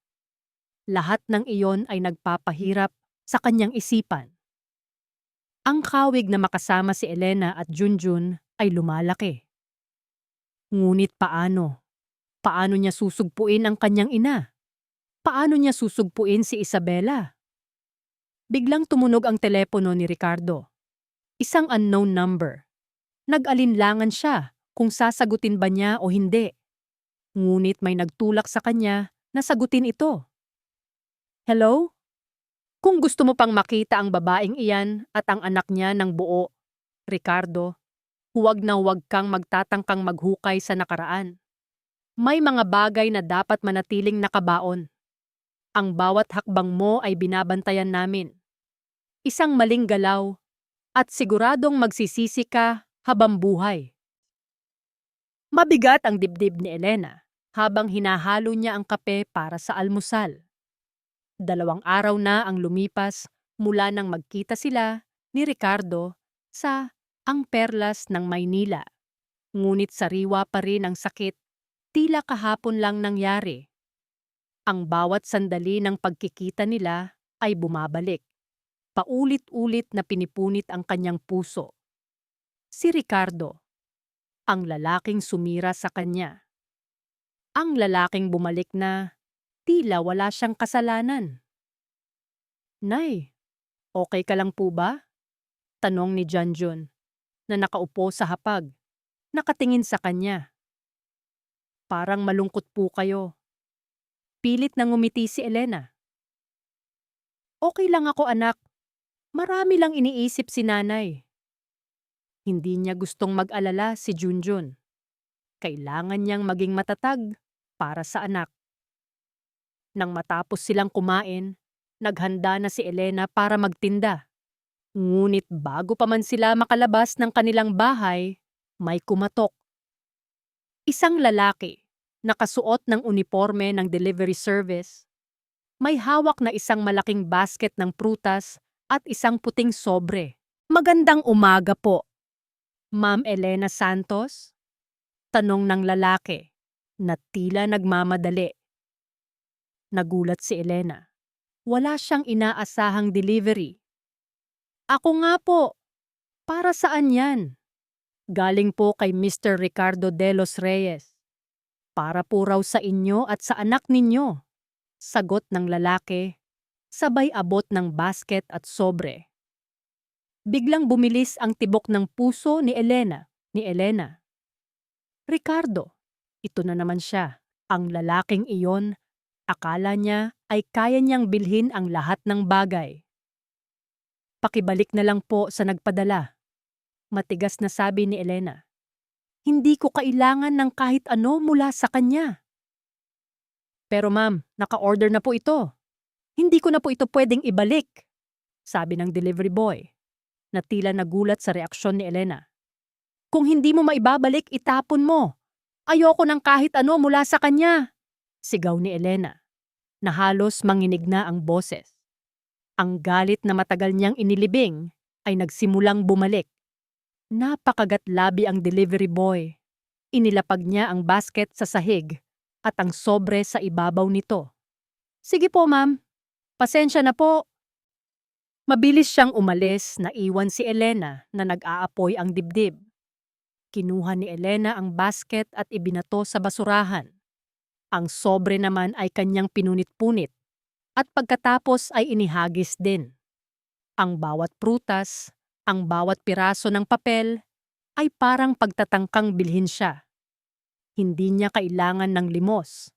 Lahat ng iyon ay nagpapahirap sa kanyang isipan. Ang kawig na makasama si Elena at Junjun ay lumalaki. Ngunit paano? Paano niya susugpuin ang kanyang ina? Paano niya susugpuin si Isabela? Biglang tumunog ang telepono ni Ricardo. Isang unknown number. Nag-alinlangan siya kung sasagutin ba niya o hindi. Ngunit may nagtulak sa kanya na sagutin ito. "Hello? Kung gusto mo pang makita ang babaeng iyan at ang anak niya ng buo, Ricardo, huwag na huwag kang magtatangkang maghukay sa nakaraan. May mga bagay na dapat manatiling nakabaon. Ang bawat hakbang mo ay binabantayan namin. Isang maling galaw at siguradong magsisisi ka habang buhay." Mabigat ang dibdib ni Elena habang hinahalo niya ang kape para sa almusal. 2 araw na ang lumipas mula nang magkita sila ni Ricardo sa Ang Perlas ng Maynila. Ngunit sariwa pa rin ang sakit, tila kahapon lang nangyari. Ang bawat sandali ng pagkikita nila ay bumabalik. Paulit-ulit na pinipunit ang kanyang puso. Si Ricardo, ang lalaking sumira sa kanya. Ang lalaking bumalik na tila wala siyang kasalanan. "Nay, okay ka lang po ba?" tanong ni Junjun, na nakaupo sa hapag, nakatingin sa kanya. "Parang malungkot po kayo." Pilit na ngumiti si Elena. "Okay lang ako, anak. Marami lang iniisip si nanay." Hindi niya gustong mag-alala si Junjun. Kailangan niyang maging matatag para sa anak. Nang matapos silang kumain, naghanda na si Elena para magtinda. Ngunit bago pa man sila makalabas ng kanilang bahay, may kumatok. Isang lalaki, nakasuot ng uniforme ng delivery service. May hawak na isang malaking basket ng prutas at isang puting sobre. "Magandang umaga po, Ma'am Elena Santos?" tanong ng lalaki, na tila nagmamadali. Nagulat si Elena. Wala siyang inaasahang delivery. "Ako nga po. Para saan yan?" Galing po kay Mr. Ricardo de los Reyes. Para po raw sa inyo at sa anak ninyo. Sagot ng lalaki, sabay abot ng basket at sobre. Biglang bumilis ang tibok ng puso ni Elena. Ricardo, ito na naman siya. Ang lalaking iyon, akala niya ay kaya niyang bilhin ang lahat ng bagay. Pakibalik na lang po sa nagpadala. Matigas na sabi ni Elena. Hindi ko kailangan ng kahit ano mula sa kanya. Pero ma'am, naka-order na po ito. Hindi ko na po ito pwedeng ibalik, sabi ng delivery boy, na tila nagulat sa reaksyon ni Elena. Kung hindi mo maibabalik, itapon mo. Ayoko ng kahit ano mula sa kanya, sigaw ni Elena, na halos manginig na ang boses. Ang galit na matagal niyang inilibing ay nagsimulang bumalik. Napakagatlabi ang delivery boy. Inilapag niya ang basket sa sahig at ang sobre sa ibabaw nito. Sige po ma'am, pasensya na po. Mabilis siyang umalis na iwan si Elena na nag-aapoy ang dibdib. Kinuha ni Elena ang basket at ibinato sa basurahan. Ang sobre naman ay kanyang pinunit-punit at pagkatapos ay inihagis din. Ang bawat prutas, ang bawat piraso ng papel ay parang pagtatangkang bilhin siya. Hindi niya kailangan ng limos,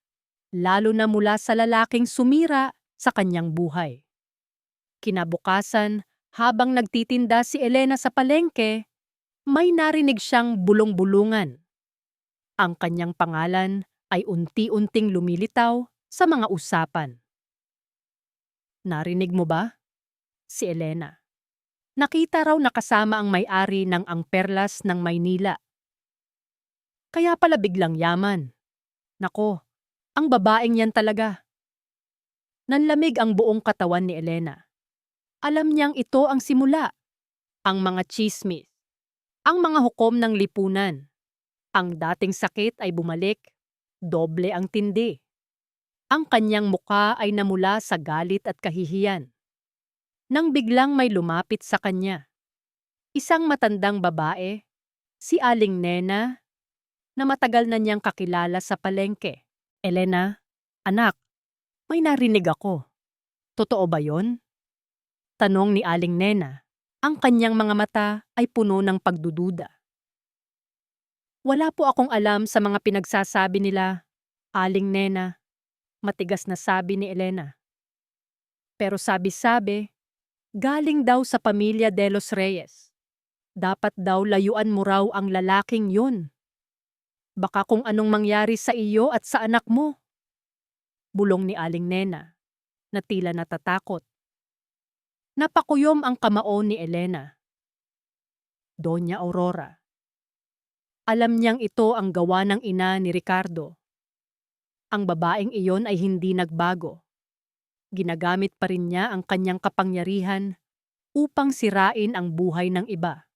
lalo na mula sa lalaking sumira sa kanyang buhay. Kinabukasan, habang nagtitinda si Elena sa palengke, may narinig siyang bulong-bulungan. Ang kanyang pangalan ay unti-unting lumilitaw sa mga usapan. Narinig mo ba? Si Elena. Nakita raw nakasama ang may-ari ng Ang Perlas ng Maynila. Kaya pala biglang yaman. Nako, ang babaeng yan talaga. Nanlamig ang buong katawan ni Elena. Alam niyang ito ang simula. Ang mga tsismis. Ang mga hukom ng lipunan. Ang dating sakit ay bumalik. Doble ang tindi. Ang kanyang muka ay namula sa galit at kahihiyan. Nang biglang may lumapit sa kanya. Isang matandang babae, si Aling Nena, na matagal na niyang kakilala sa palengke. Elena, anak, may narinig ako. Totoo ba yon? Tanong ni Aling Nena. Ang kanyang mga mata ay puno ng pagdududa. Wala po akong alam sa mga pinagsasabi nila, Aling Nena, matigas na sabi ni Elena. Pero sabi-sabi, galing daw sa pamilya de los Reyes. Dapat daw layuan mo raw ang lalaking yun. Baka kung anong mangyari sa iyo at sa anak mo. Bulong ni Aling Nena, na tila natatakot. Napakuyom ang kamao ni Elena. Doña Aurora. Alam niyang ito ang gawa ng ina ni Ricardo. Ang babaeng iyon ay hindi nagbago. Ginagamit pa rin niya ang kanyang kapangyarihan upang sirain ang buhay ng iba.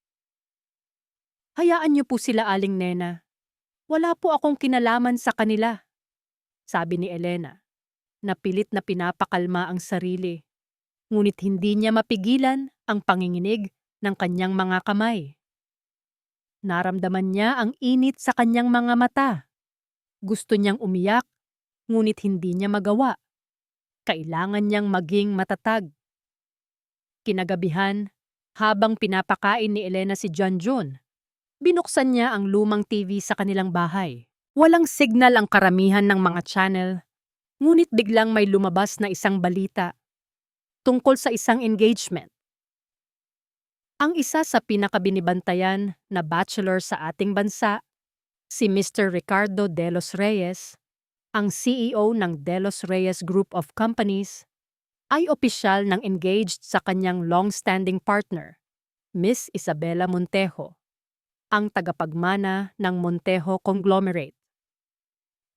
Hayaan niyo po sila, Aling Nena. Wala po akong kinalaman sa kanila, sabi ni Elena, na pilit na pinapakalma ang sarili. Ngunit hindi niya mapigilan ang panginginig ng kanyang mga kamay. Naramdaman niya ang init sa kanyang mga mata. Gusto niyang umiyak, ngunit hindi niya magawa. Kailangan niyang maging matatag. Kinagabihan, habang pinapakain ni Elena si John June, binuksan niya ang lumang TV sa kanilang bahay. Walang signal ang karamihan ng mga channel, ngunit biglang may lumabas na isang balita tungkol sa isang engagement. Ang isa sa pinakabinibantayan na bachelor sa ating bansa, si Mr. Ricardo de los Reyes, ang CEO ng De Los Reyes Group of Companies, ay opisyal ng engaged sa kanyang long-standing partner, Miss Isabela Montejo, ang tagapagmana ng Montejo Conglomerate.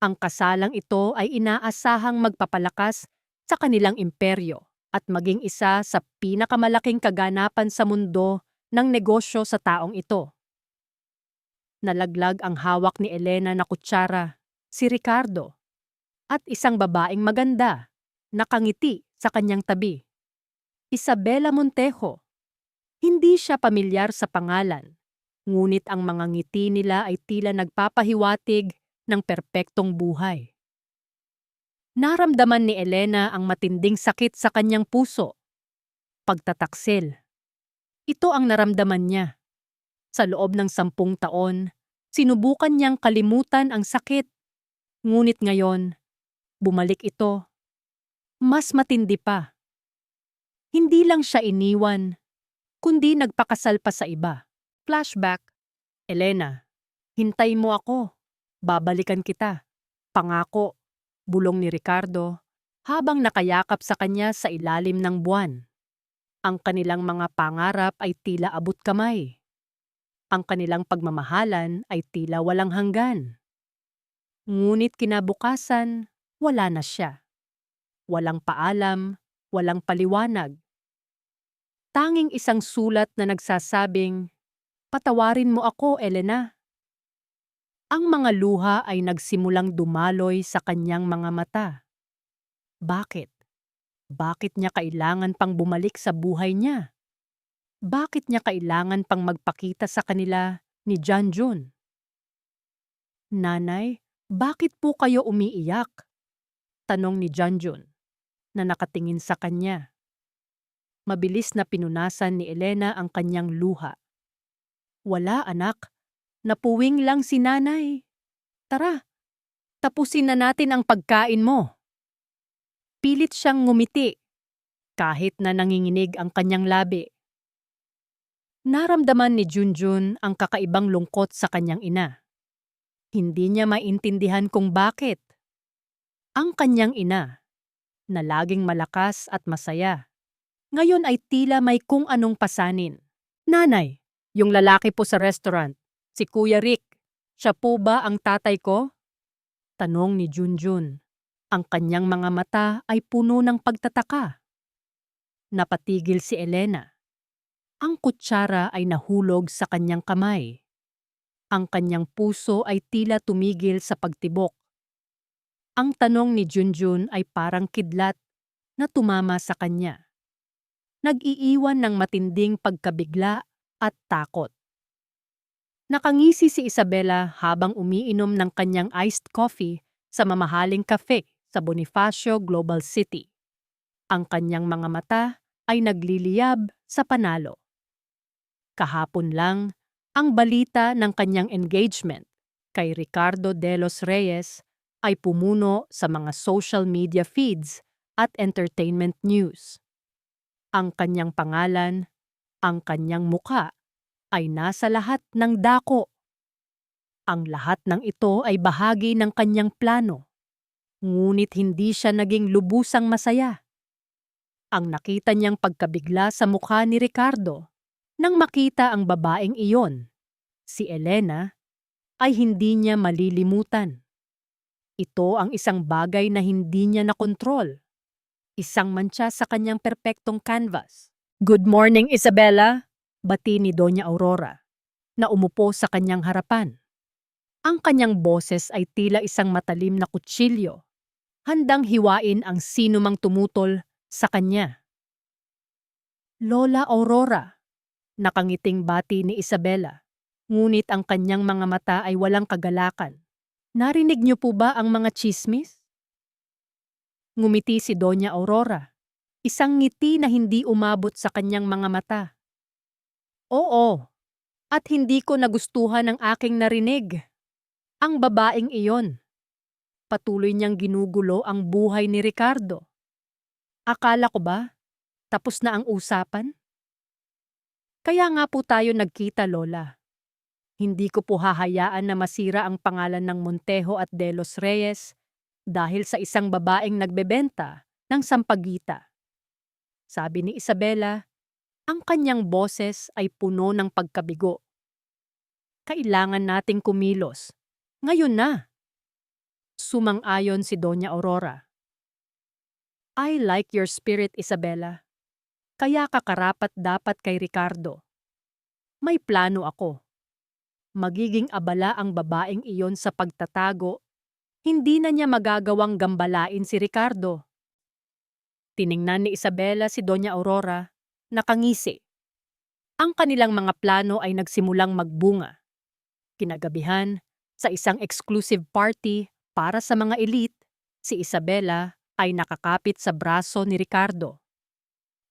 Ang kasalang ito ay inaasahang magpapalakas sa kanilang imperyo at maging isa sa pinakamalaking kaganapan sa mundo ng negosyo sa taong ito. Nalaglag ang hawak ni Elena na kutsara, si Ricardo, at isang babaeng maganda, nakangiti sa kanyang tabi. Isabela Montejo. Hindi siya pamilyar sa pangalan, Ngunit ang mga ngiti nila ay tila nagpapahiwatig ng perpektong buhay. Naramdaman ni Elena ang matinding sakit sa kanyang puso. Pagtataksil. Ito ang naramdaman niya. Sa loob ng 10 taon, sinubukan niyang kalimutan ang sakit. Ngunit ngayon, bumalik ito. Mas matindi pa. Hindi lang siya iniwan, kundi nagpakasal pa sa iba. Flashback. Elena, hintay mo ako. Babalikan kita. Pangako. Bulong ni Ricardo habang nakayakap sa kanya sa ilalim ng buwan. Ang kanilang mga pangarap ay tila abot kamay. Ang kanilang pagmamahalan ay tila walang hanggan. Ngunit kinabukasan, wala na siya. Walang paalam, walang paliwanag. Tanging isang sulat na nagsasabing, "Patawarin mo ako, Elena." Ang mga luha ay nagsimulang dumaloy sa kanyang mga mata. Bakit? Bakit niya kailangan pang bumalik sa buhay niya? Bakit niya kailangan pang magpakita sa kanila ni John June? "Nanay, bakit po kayo umiiyak?" Tanong ni John June na nakatingin sa kanya. Mabilis na pinunasan ni Elena ang kanyang luha. "Wala, anak. Napuwing lang si nanay. Tara, tapusin na natin ang pagkain mo." Pilit siyang ngumiti, kahit na nanginginig ang kanyang labi. Naramdaman ni Junjun ang kakaibang lungkot sa kanyang ina. Hindi niya maintindihan kung bakit. Ang kanyang ina, na laging malakas at masaya, ngayon ay tila may kung anong pasanin. "Nanay, yung lalaki po sa restaurant, si Kuya Rick, siya po ba ang tatay ko?" Tanong ni Junjun. Ang kanyang mga mata ay puno ng pagtataka. Napatigil si Elena. Ang kutsara ay nahulog sa kanyang kamay. Ang kanyang puso ay tila tumigil sa pagtibok. Ang tanong ni Junjun ay parang kidlat na tumama sa kanya. Nag-iiwan ng matinding pagkabigla at takot. Nakangisi si Isabela habang umiinom ng kanyang iced coffee sa mamahaling cafe sa Bonifacio Global City. Ang kanyang mga mata ay nagliliyab sa panalo. Kahapon lang, ang balita ng kanyang engagement kay Ricardo de los Reyes ay pumuno sa mga social media feeds at entertainment news. Ang kanyang pangalan, ang kanyang mukha, ay nasa lahat ng dako. Ang lahat ng ito ay bahagi ng kanyang plano. Ngunit hindi siya naging lubusang masaya. Ang nakita niyang pagkabigla sa mukha ni Ricardo nang makita ang babaeng iyon, si Elena, ay hindi niya malilimutan. Ito ang isang bagay na hindi niya nakontrol. Isang mantsa sa kanyang perpektong canvas. "Good morning, Isabela," bati ni Doña Aurora, na umupo sa kanyang harapan. Ang kanyang boses ay tila isang matalim na kutsilyo, handang hiwain ang sinumang tumutol sa kanya. "Lola Aurora," nakangiting bati ni Isabela, ngunit ang kanyang mga mata ay walang kagalakan. "Narinig niyo po ba ang mga tsismis?" Ngumiti si Doña Aurora, isang ngiti na hindi umabot sa kanyang mga mata. "Oo, at hindi ko nagustuhan ang aking narinig. Ang babaeng iyon." Patuloy niyang ginugulo ang buhay ni Ricardo. "Akala ko ba tapos na ang usapan? Kaya nga po tayo nagkita, Lola. Hindi ko po hahayaan na masira ang pangalan ng Montejo at de los Reyes dahil sa isang babaeng nagbebenta ng sampagita." Sabi ni Isabela, ang kanyang boses ay puno ng pagkabigo. "Kailangan nating kumilos. Ngayon na." Sumang-ayon si Doña Aurora. "I like your spirit, Isabela. Kaya kakarapat dapat kay Ricardo. May plano ako. Magiging abala ang babaeng iyon sa pagtatago. Hindi na niya magagawang gambalain si Ricardo." Tiningnan ni Isabela si Doña Aurora, nakangisi. Ang kanilang mga plano ay nagsimulang magbunga. Kinagabihan, sa isang exclusive party para sa mga elite, si Isabela ay nakakapit sa braso ni Ricardo.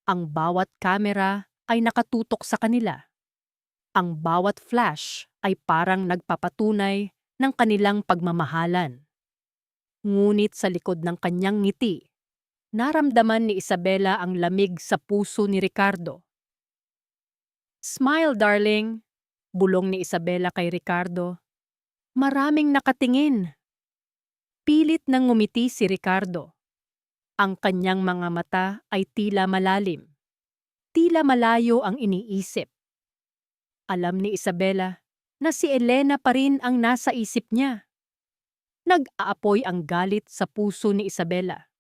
Ang bawat kamera ay nakatutok sa kanila. Ang bawat flash ay parang nagpapatunay ng kanilang pagmamahalan. Ngunit sa likod ng kanyang ngiti, naramdaman ni Isabela ang lamig sa puso ni Ricardo. "Smile, darling," bulong ni Isabela kay Ricardo. Maraming nakatingin. Pilit nang ngumiti si Ricardo. Ang kanyang mga mata ay tila malalim. Tila malayo ang iniisip. Alam ni Isabela na si Elena pa rin ang nasa isip niya. Nag-aapoy ang galit sa puso ni Isabela.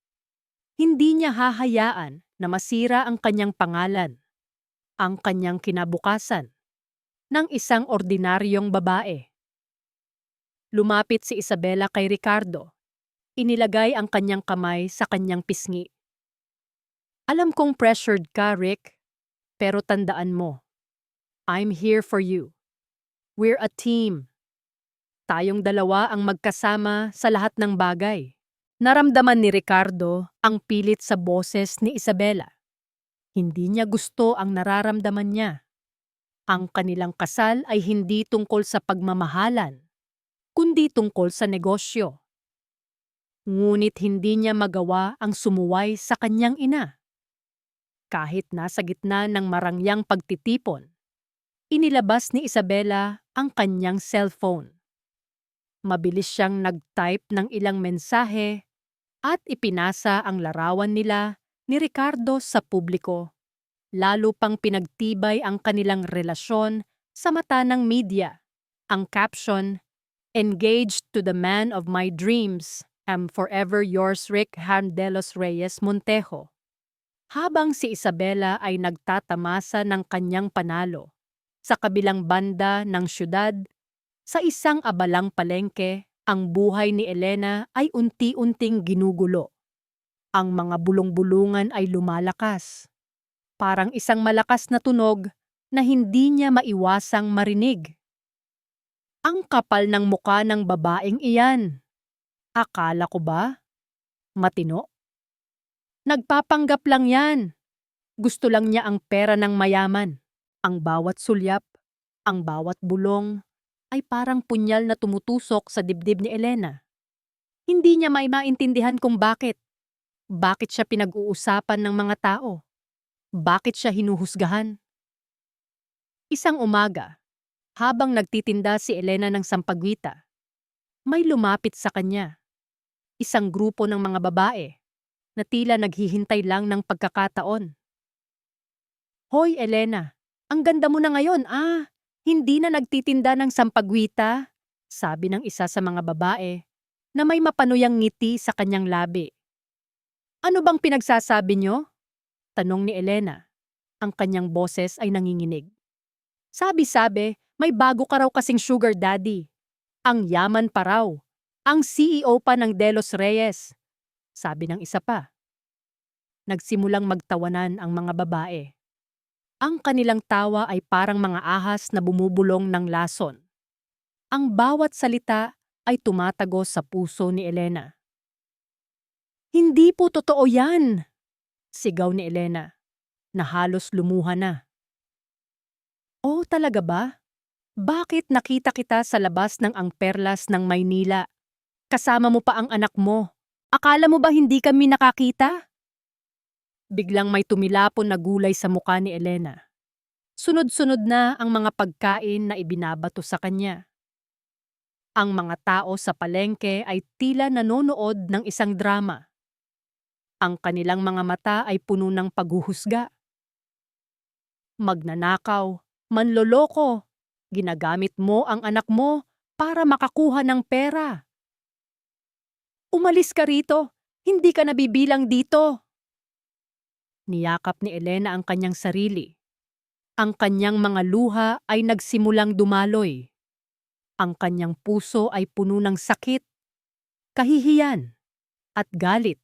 Hindi niya hahayaan na masira ang kanyang pangalan, ang kanyang kinabukasan, ng isang ordinaryong babae. Lumapit si Isabela kay Ricardo. Inilagay ang kanyang kamay sa kanyang pisngi. "Alam kong pressured ka, Rick, pero tandaan mo, I'm here for you. We're a team. Tayong dalawa ang magkasama sa lahat ng bagay." Naramdaman ni Ricardo ang pilit sa boses ni Isabela. Hindi niya gusto ang nararamdaman niya. Ang kanilang kasal ay hindi tungkol sa pagmamahalan, kundi tungkol sa negosyo. Ngunit hindi niya magawa ang sumuway sa kanyang ina. Kahit nasa gitna ng marangyang pagtitipon, inilabas ni Isabela ang kanyang cellphone. Mabilis siyang nag-type ng ilang mensahe at ipinasa ang larawan nila ni Ricardo sa publiko. Lalo pang pinagtibay ang kanilang relasyon sa mata ng media. Ang caption, "Engaged to the man of my dreams, am forever yours, Rick Handelos Reyes Montejo." Habang si Isabela ay nagtatamasa ng kanyang panalo, sa kabilang banda ng syudad, sa isang abalang palengke, ang buhay ni Elena ay unti-unting ginugulo. Ang mga bulong-bulungan ay lumalakas. Parang isang malakas na tunog na hindi niya maiwasang marinig. Ang kapal ng muka ng babaeng iyan. Akala ko ba? Matino? Nagpapanggap lang yan. Gusto lang niya ang pera ng mayaman. Ang bawat sulyap, ang bawat bulong, ay parang punyal na tumutusok sa dibdib ni Elena. Hindi niya may maintindihan kung bakit. Bakit siya pinag-uusapan ng mga tao? Bakit siya hinuhusgahan? Isang umaga, habang nagtitinda si Elena ng sampagwita, may lumapit sa kanya. Isang grupo ng mga babae na tila naghihintay lang ng pagkakataon. "Hoy, Elena, ang ganda mo na ngayon, Hindi na nagtitinda ng sampagwita," sabi ng isa sa mga babae na may mapanuyang ngiti sa kanyang labi. "Ano bang pinagsasabi niyo?" tanong ni Elena. Ang kanyang boses ay nanginginig. "Sabi-sabi, may bago ka raw kasing sugar daddy. Ang yaman pa raw. Ang CEO pa ng Delos Reyes," sabi ng isa pa. Nagsimulang magtawanan ang mga babae. Ang kanilang tawa ay parang mga ahas na bumubulong ng lason. Ang bawat salita ay tumatagos sa puso ni Elena. "Hindi po totoo yan!" sigaw ni Elena, na halos lumuha na. "Oh, talaga ba? Bakit nakita kita sa labas ng Ang Perlas ng Maynila? Kasama mo pa ang anak mo. Akala mo ba hindi kami nakakita?" Biglang may tumilapon na gulay sa mukha ni Elena. Sunod-sunod na ang mga pagkain na ibinabato sa kanya. Ang mga tao sa palengke ay tila nanonood ng isang drama. Ang kanilang mga mata ay puno ng paghuhusga. "Magnanakaw, manloloko, ginagamit mo ang anak mo para makakuha ng pera. Umalis ka rito, hindi ka nabibilang dito." Niyakap ni Elena ang kanyang sarili. Ang kanyang mga luha ay nagsimulang dumaloy. Ang kanyang puso ay puno ng sakit, kahihiyan, at galit.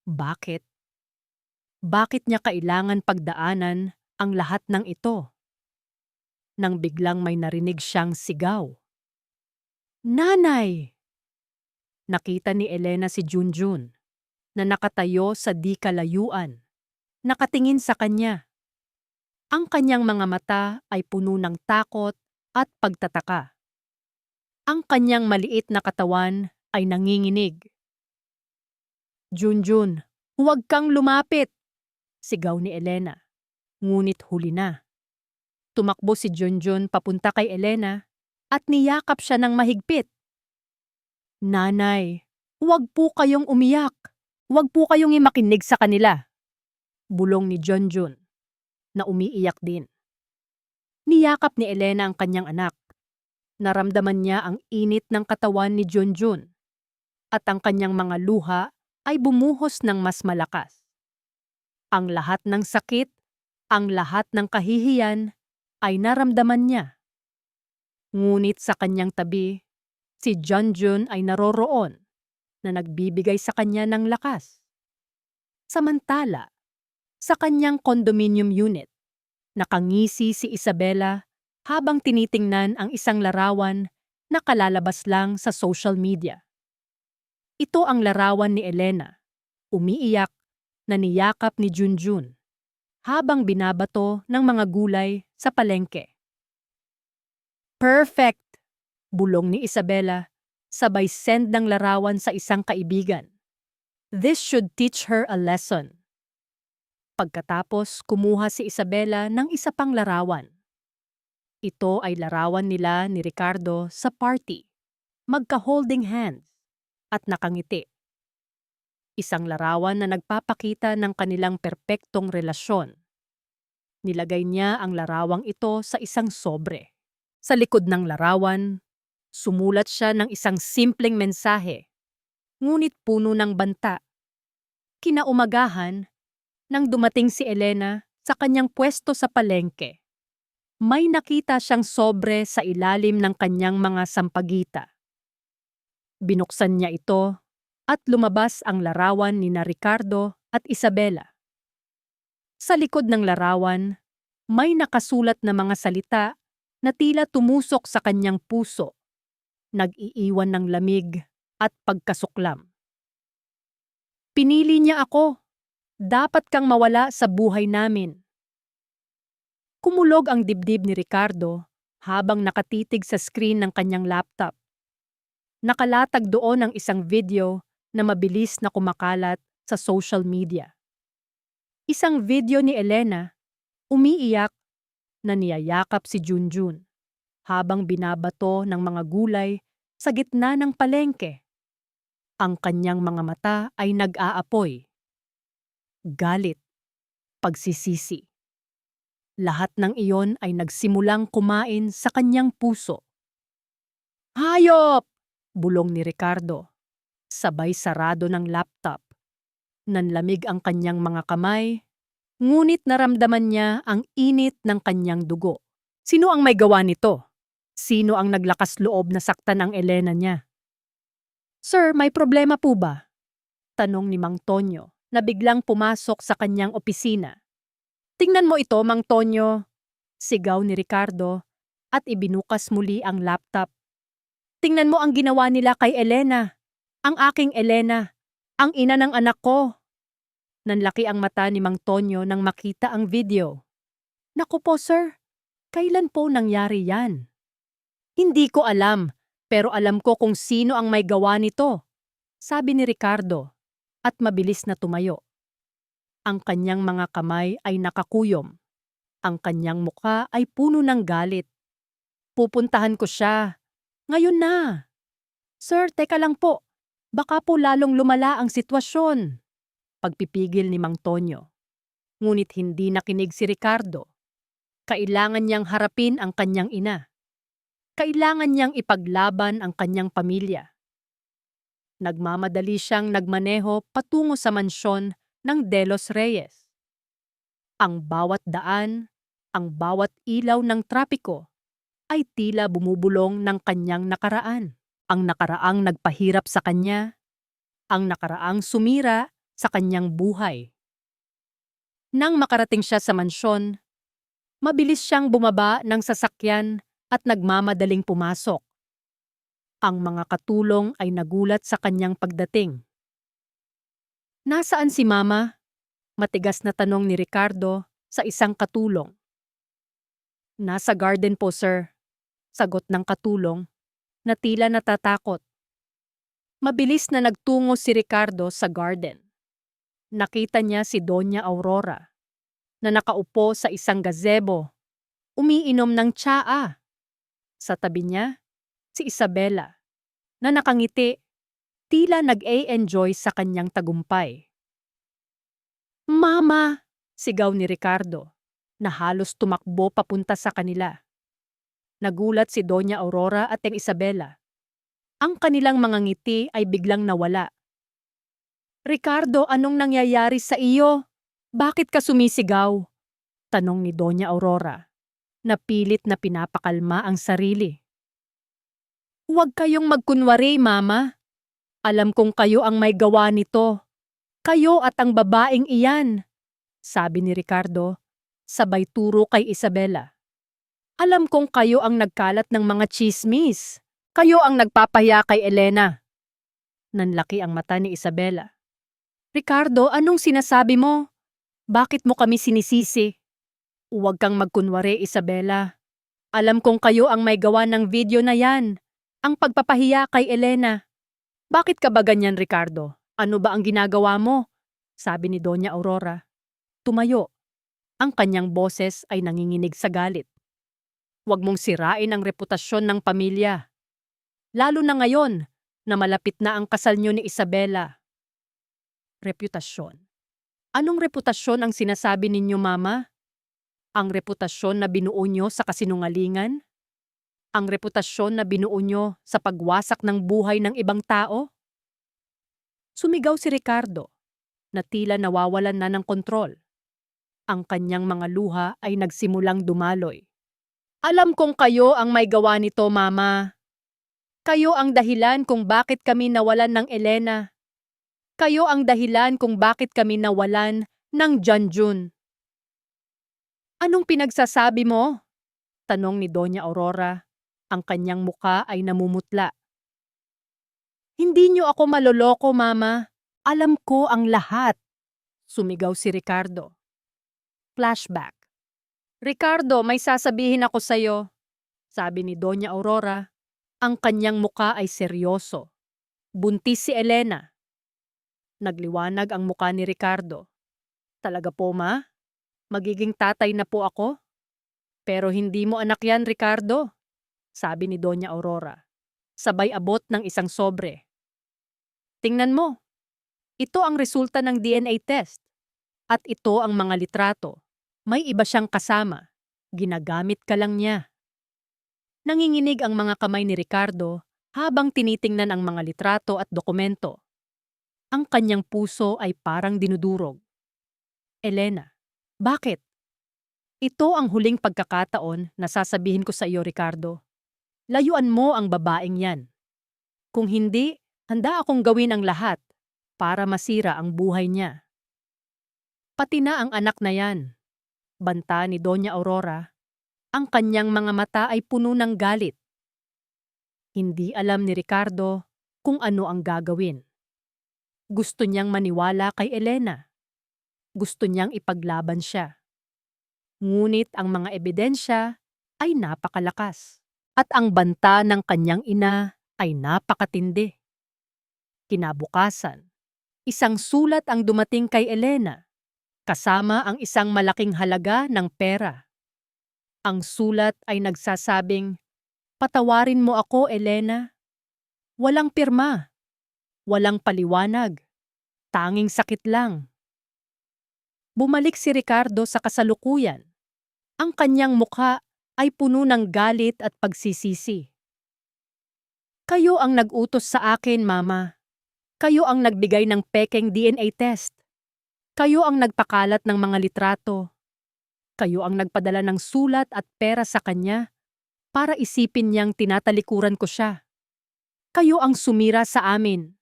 Bakit? Bakit niya kailangan pagdaanan ang lahat ng ito nang biglang may narinig siyang sigaw. Nanay! Nakita ni Elena si Junjun na nakatayo sa di kalayuan, nakatingin sa kanya. Ang kanyang mga mata ay puno ng takot at pagtataka. Ang kanyang maliit na katawan ay nanginginig. Junjun, huwag kang lumapit! Sigaw ni Elena. Ngunit huli na. Tumakbo si Junjun papunta kay Elena at niyakap siya ng mahigpit. Nanay, huwag po kayong umiyak. Huwag po kayong makinig sa kanila. Bulong ni Junjun na umiiyak din. Niyakap ni Elena ang kanyang anak. Naramdaman niya ang init ng katawan ni Junjun at ang kanyang mga luha ay bumuhos ng mas malakas. Ang lahat ng sakit, ang lahat ng kahihiyan ay naramdaman niya. Ngunit sa kanyang tabi, si Junjun ay naroroon na nagbibigay sa kanya ng lakas. Samantala, sa kanyang condominium unit, nakangisi si Isabela habang tinitingnan ang isang larawan na kalalabas lang sa social media. Ito ang larawan ni Elena, umiiyak na niyakap ni Junjun habang binabato ng mga gulay sa palengke. Perfect! Bulong ni Isabela, sabay send ng larawan sa isang kaibigan. This should teach her a lesson. Pagkatapos, kumuha si Isabela ng isa pang larawan. Ito ay larawan nila ni Ricardo sa party, magka-holding hands at nakangiti. Isang larawan na nagpapakita ng kanilang perpektong relasyon. Nilagay niya ang larawang ito sa isang sobre. Sa likod ng larawan, sumulat siya ng isang simpleng mensahe, ngunit puno ng banta. Kinaumagahan, nang dumating si Elena sa kanyang pwesto sa palengke, may nakita siyang sobre sa ilalim ng kanyang mga sampagita. Binuksan niya ito at lumabas ang larawan ni Ricardo at Isabela. Sa likod ng larawan, may nakasulat na mga salita na tila tumusok sa kanyang puso, nag-iiwan ng lamig at pagkasuklam. Pinili niya ako. Dapat kang mawala sa buhay namin. Kumulog ang dibdib ni Ricardo habang nakatitig sa screen ng kanyang laptop. Nakalatag doon ang isang video na mabilis na kumakalat sa social media. Isang video ni Elena, umiiyak, na niyayakap si Junjun habang binabato ng mga gulay sa gitna ng palengke. Ang kanyang mga mata ay nag-aapoy. Galit, pagsisisi. Lahat ng iyon ay nagsimulang kumain sa kanyang puso. Hayop! Bulong ni Ricardo. Sabay sarado ng laptop. Nanlamig ang kanyang mga kamay, ngunit naramdaman niya ang init ng kanyang dugo. Sino ang may gawa nito? Sino ang naglakas loob na saktan ang Elena niya? Sir, may problema po ba? Tanong ni Mang Tonyo na biglang pumasok sa kanyang opisina. Tingnan mo ito, Mang Tonyo, sigaw ni Ricardo at ibinukas muli ang laptop. Tingnan mo ang ginawa nila kay Elena, ang aking Elena, ang ina ng anak ko. Nanlaki ang mata ni Mang Tonyo nang makita ang video. Naku po sir, kailan po nangyari yan? Hindi ko alam, pero alam ko kung sino ang may gawa nito, sabi ni Ricardo at mabilis na tumayo. Ang kanyang mga kamay ay nakakuyom. Ang kanyang mukha ay puno ng galit. Pupuntahan ko siya. Ngayon na. Sir, teka lang po. Baka po lalong lumala ang sitwasyon. Pagpipigil ni Mang Tonyo. Ngunit hindi nakinig si Ricardo. Kailangan niyang harapin ang kanyang ina. Kailangan niyang ipaglaban ang kanyang pamilya. Nagmamadali siyang nagmaneho patungo sa mansyon ng De Los Reyes. Ang bawat daan, ang bawat ilaw ng trapiko ay tila bumubulong ng kanyang nakaraan. Ang nakaraang nagpahirap sa kanya, ang nakaraang sumira sa kanyang buhay. Nang makarating siya sa mansyon, Mabilis siyang bumaba ng sasakyan at nagmamadaling pumasok. Ang mga katulong ay nagulat sa kanyang pagdating. "Nasaan si Mama?" Matigas na tanong ni Ricardo sa isang katulong. "Nasa garden po, sir," sagot ng katulong na tila natatakot. Mabilis na nagtungo si Ricardo sa garden. Nakita niya si Doña Aurora na nakaupo sa isang gazebo, umiinom ng tsaa. Sa tabi niya, si Isabela na nakangiti, tila nag-e-enjoy sa kanyang tagumpay. "Mama!" sigaw ni Ricardo na halos tumakbo papunta sa kanila. Nagulat si Doña Aurora at ang Isabela. Ang kanilang mga ngiti ay biglang nawala. "Ricardo, anong nangyayari sa iyo? Bakit ka sumisigaw?" tanong ni Doña Aurora, na pilit na pinapakalma ang sarili. "Huwag kayong magkunwari, Mama. Alam kong kayo ang may gawa nito. Kayo at ang babaeng iyan," sabi ni Ricardo, sabay turo kay Isabela. "Alam kong kayo ang nagkalat ng mga tsismis. Kayo ang nagpapahiya kay Elena." Nanlaki ang mata ni Isabela. "Ricardo, anong sinasabi mo? Bakit mo kami sinisisi?" "Huwag kang magkunwari, Isabela. Alam kong kayo ang may gawa ng video na yan. Ang pagpapahiya kay Elena." "Bakit ka ba ganyan, Ricardo? Ano ba ang ginagawa mo?" sabi ni Doña Aurora. Tumayo. Ang kanyang boses ay nanginginig sa galit. "Huwag mong sirain ang reputasyon ng pamilya. Lalo na ngayon na malapit na ang kasal niyo ni Isabela." Reputasyon. Anong reputasyon ang sinasabi ninyo, Mama? Ang reputasyon na binuo nyo sa kasinungalingan? Ang reputasyon na binuo nyo sa pagwasak ng buhay ng ibang tao? Sumigaw si Ricardo, na tila nawawalan na ng kontrol. Ang kanyang mga luha ay nagsimulang dumaloy. "Alam kong kayo ang may gawa nito, Mama. Kayo ang dahilan kung bakit kami nawalan ng Elena. Kayo ang dahilan kung bakit kami nawalan ng Janjun." "Anong pinagsasabi mo?" tanong ni Doña Aurora. Ang kanyang muka ay namumutla. "Hindi niyo ako maloloko, Mama. Alam ko ang lahat," sumigaw si Ricardo. Flashback. "Ricardo, may sasabihin ako sa'yo," sabi ni Doña Aurora. Ang kanyang muka ay seryoso. "Buntis si Elena." Nagliwanag ang muka ni Ricardo. "Talaga po, Ma? Magiging tatay na po ako?" "Pero hindi mo anak yan, Ricardo," sabi ni Doña Aurora. Sabay abot ng isang sobre. "Tingnan mo. Ito ang resulta ng DNA test. At ito ang mga litrato. May iba siyang kasama. Ginagamit ka lang niya." Nanginginig ang mga kamay ni Ricardo habang tinitingnan ang mga litrato at dokumento. Ang kanyang puso ay parang dinudurog. "Elena, bakit?" "Ito ang huling pagkakataon na sasabihin ko sa iyo, Ricardo. Layuan mo ang babaeng yan. Kung hindi, handa akong gawin ang lahat para masira ang buhay niya." "Pati na ang anak na yan," banta ni Doña Aurora. Ang kanyang mga mata ay puno ng galit. Hindi alam ni Ricardo kung ano ang gagawin. Gusto niyang maniwala kay Elena. Gusto niyang ipaglaban siya. Ngunit ang mga ebidensya ay napakalakas. At ang banta ng kanyang ina ay napakatindi. Kinabukasan, isang sulat ang dumating kay Elena, kasama ang isang malaking halaga ng pera. Ang sulat ay nagsasabing, "Patawarin mo ako, Elena." Walang pirma, walang paliwanag, tanging sakit lang. Bumalik si Ricardo sa kasalukuyan. Ang kanyang mukha ay puno ng galit at pagsisisi. "Kayo ang nag-utos sa akin, Mama. Kayo ang nagbigay ng pekeng DNA test. Kayo ang nagpakalat ng mga litrato. Kayo ang nagpadala ng sulat at pera sa kanya para isipin niyang tinatalikuran ko siya. Kayo ang sumira sa amin."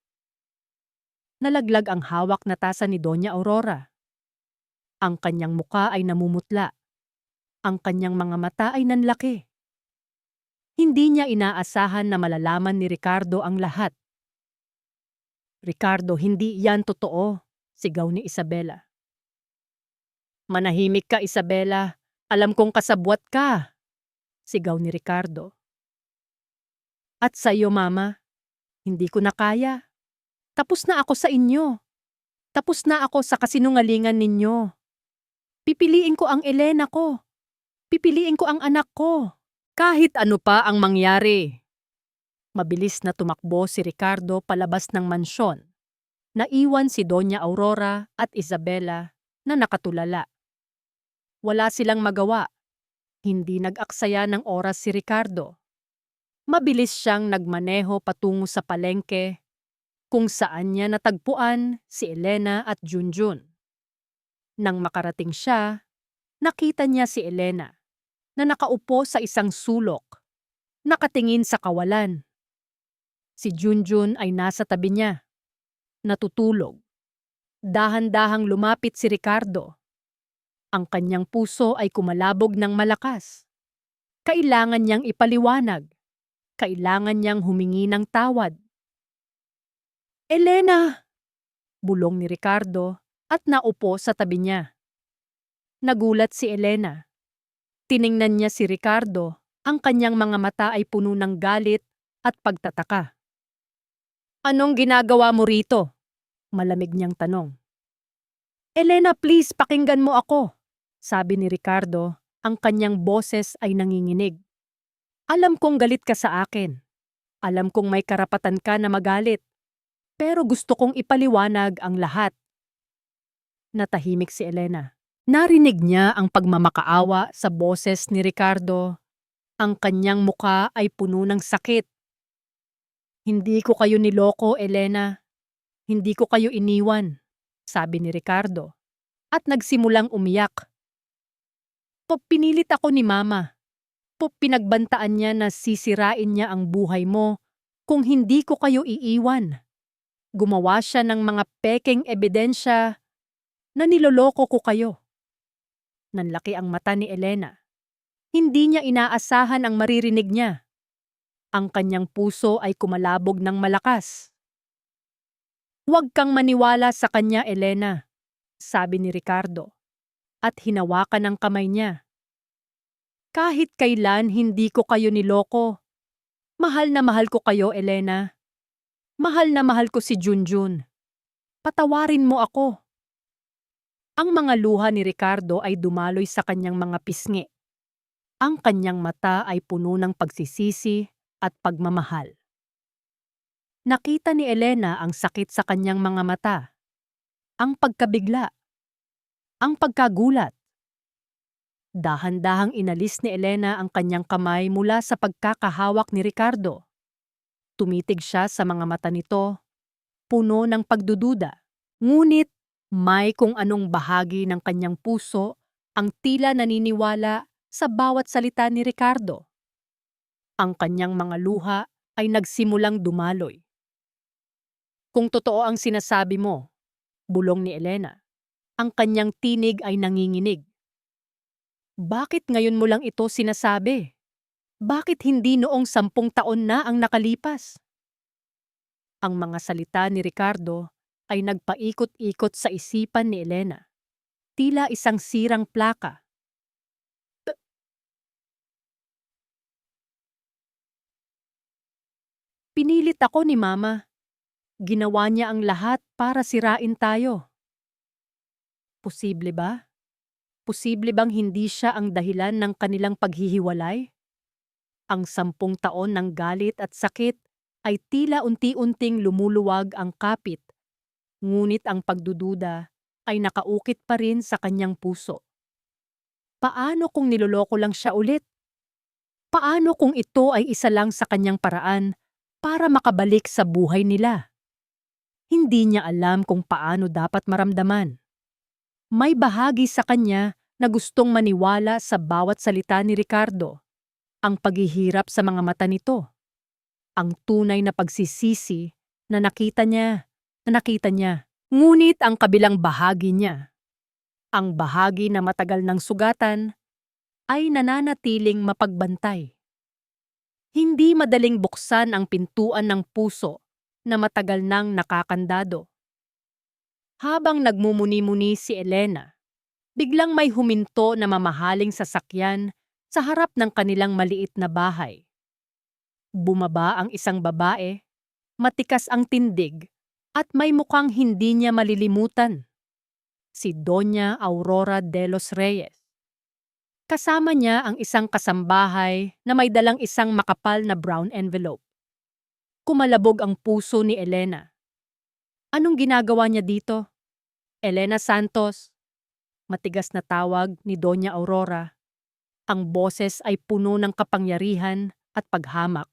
Nalaglag ang hawak na tasa ni Doña Aurora. Ang kanyang muka ay namumutla. Ang kanyang mga mata ay nanlaki. Hindi niya inaasahan na malalaman ni Ricardo ang lahat. "Ricardo, hindi yan totoo," sigaw ni Isabela. "Manahimik ka, Isabela. Alam kong kasabwat ka," sigaw ni Ricardo. "At sa'yo, Mama, hindi ko na kaya. Tapos na ako sa inyo. Tapos na ako sa kasinungalingan ninyo. Pipiliin ko ang Elena ko. Pipiliin ko ang anak ko. Kahit ano pa ang mangyari." Mabilis na tumakbo si Ricardo palabas ng mansyon. Naiwan si Doña Aurora at Isabela na nakatulala. Wala silang magawa. Hindi nag-aksaya ng oras si Ricardo. Mabilis siyang nagmaneho patungo sa palengke kung saan niya natagpuan si Elena at Junjun. Nang makarating siya, nakita niya si Elena na nakaupo sa isang sulok, nakatingin sa kawalan. Si Junjun ay nasa tabi niya, natutulog. Dahan-dahang lumapit si Ricardo. Ang kanyang puso ay kumalabog ng malakas. Kailangan niyang ipaliwanag. Kailangan niyang humingi ng tawad. "Elena!" bulong ni Ricardo at naupo sa tabi niya. Nagulat si Elena. Tiningnan niya si Ricardo. Ang kanyang mga mata ay puno ng galit at pagtataka. "Anong ginagawa mo rito?" Malamig niyang tanong. "Elena, please, pakinggan mo ako," sabi ni Ricardo. Ang kanyang boses ay nanginginig. "Alam kong galit ka sa akin. Alam kong may karapatan ka na magalit. Pero gusto kong ipaliwanag ang lahat." Natahimik si Elena. Narinig niya ang pagmamakaawa sa boses ni Ricardo. Ang kanyang muka ay puno ng sakit. "Hindi ko kayo niloko, Elena. Hindi ko kayo iniwan," sabi ni Ricardo. At nagsimulang umiyak. "Pinilit ako ni Mama. Pinagbantaan niya na sisirain niya ang buhay mo kung hindi ko kayo iiwan. Gumawa siya ng mga pekeng ebidensya na niloloko ko kayo." Nanlaki ang mata ni Elena. Hindi niya inaasahan ang maririnig niya. Ang kanyang puso ay kumalabog ng malakas. "Huwag kang maniwala sa kanya, Elena," sabi ni Ricardo, at hinawakan ang kamay niya. "Kahit kailan hindi ko kayo niloko. Mahal na mahal ko kayo, Elena. Mahal na mahal ko si Junjun. Patawarin mo ako." Ang mga luha ni Ricardo ay dumaloy sa kanyang mga pisngi. Ang kanyang mata ay puno ng pagsisisi at pagmamahal. Nakita ni Elena ang sakit sa kanyang mga mata, ang pagkabigla, ang pagkagulat. Dahan-dahang inalis ni Elena ang kanyang kamay mula sa pagkakahawak ni Ricardo. Tumitig siya sa mga mata nito, puno ng pagdududa. Ngunit may kung anong bahagi ng kanyang puso ang tila naniniwala sa bawat salita ni Ricardo. Ang kanyang mga luha ay nagsimulang dumaloy. "Kung totoo ang sinasabi mo," bulong ni Elena, ang kanyang tinig ay nanginginig. "Bakit ngayon mo lang ito sinasabi? Bakit hindi noong 10 taon na ang nakalipas?" Ang mga salita ni Ricardo ay nagpaikot-ikot sa isipan ni Elena. Tila isang sirang plaka. "Pinilit ako ni Mama. Ginawa niya ang lahat para sirain tayo." Posible ba? Posible bang hindi siya ang dahilan ng kanilang paghihiwalay? Ang 10 taon ng galit at sakit ay tila unti-unting lumuluwag ang kapit, ngunit ang pagdududa ay nakaukit pa rin sa kanyang puso. Paano kung niloloko lang siya ulit? Paano kung ito ay isa lang sa kanyang paraan para makabalik sa buhay nila? Hindi niya alam kung paano dapat maramdaman. May bahagi sa kanya na gustong maniwala sa bawat salita ni Ricardo, ang paghihirap sa mga mata nito, ang tunay na pagsisisi na nakita niya. Ngunit ang kabilang bahagi niya, ang bahagi na matagal ng sugatan, ay nananatiling mapagbantay. Hindi madaling buksan ang pintuan ng puso na matagal nang nakakandado. Habang nagmumuni-muni si Elena, biglang may huminto na mamahaling sasakyan sa harap ng kanilang maliit na bahay. Bumaba ang isang babae, matikas ang tindig at may mukhang hindi niya malilimutan. Si Doña Aurora de los Reyes. Kasama niya ang isang kasambahay na may dalang isang makapal na brown envelope. Kumalabog ang puso ni Elena. Anong ginagawa niya dito? Elena Santos. Matigas na tawag ni Doña Aurora. Ang boses ay puno ng kapangyarihan at paghamak.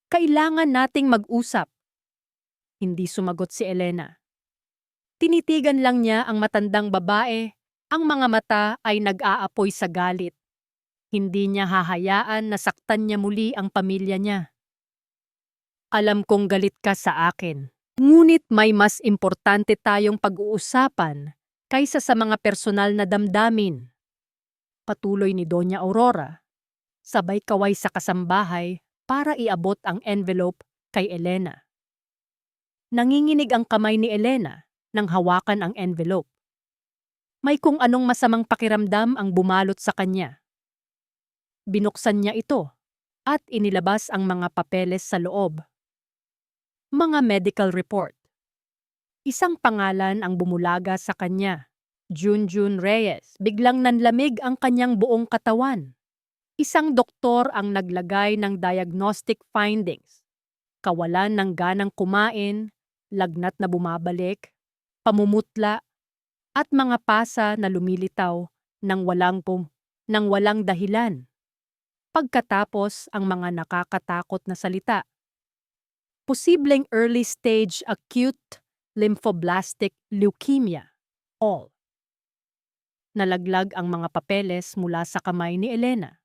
Kailangan nating mag-usap. Hindi sumagot si Elena. Tinitigan lang niya ang matandang babae. Ang mga mata ay nag-aapoy sa galit. Hindi niya hahayaan na saktan niya muli ang pamilya niya. Alam kong galit ka sa akin. Ngunit may mas importante tayong pag-uusapan kaysa sa mga personal na damdamin. Patuloy ni Doña Aurora. Sabay kaway sa kasambahay para iabot ang envelope kay Elena. Nanginginig ang kamay ni Elena nang hawakan ang envelope. May kung anong masamang pakiramdam ang bumalot sa kanya. Binuksan niya ito at inilabas ang mga papeles sa loob. Mga medical report. Isang pangalan ang bumulaga sa kanya. Junjun Reyes. Biglang nanlamig ang kanyang buong katawan. Isang doktor ang naglagay ng diagnostic findings. Kawalan ng ganang kumain, lagnat na bumabalik, pamumutla, at mga pasa na lumilitaw ng walang dahilan. Pagkatapos ang mga nakakatakot na salita. Posibleng early stage acute lymphoblastic leukemia. All. Nalaglag ang mga papeles mula sa kamay ni Elena.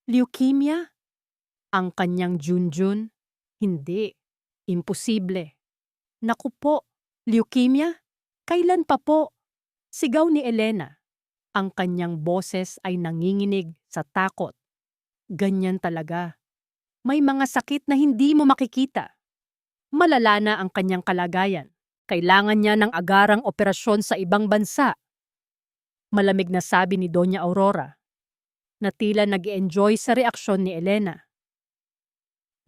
Leukemia? Ang kanyang Junjun? Hindi. Imposible. Naku po, leukemia? Kailan pa po? Sigaw ni Elena. Ang kanyang boses ay nanginginig sa takot. Ganyan talaga. May mga sakit na hindi mo makikita. Malala na ang kanyang kalagayan. Kailangan niya ng agarang operasyon sa ibang bansa. Malamig na sabi ni Doña Aurora, na tila nag-enjoy sa reaksyon ni Elena.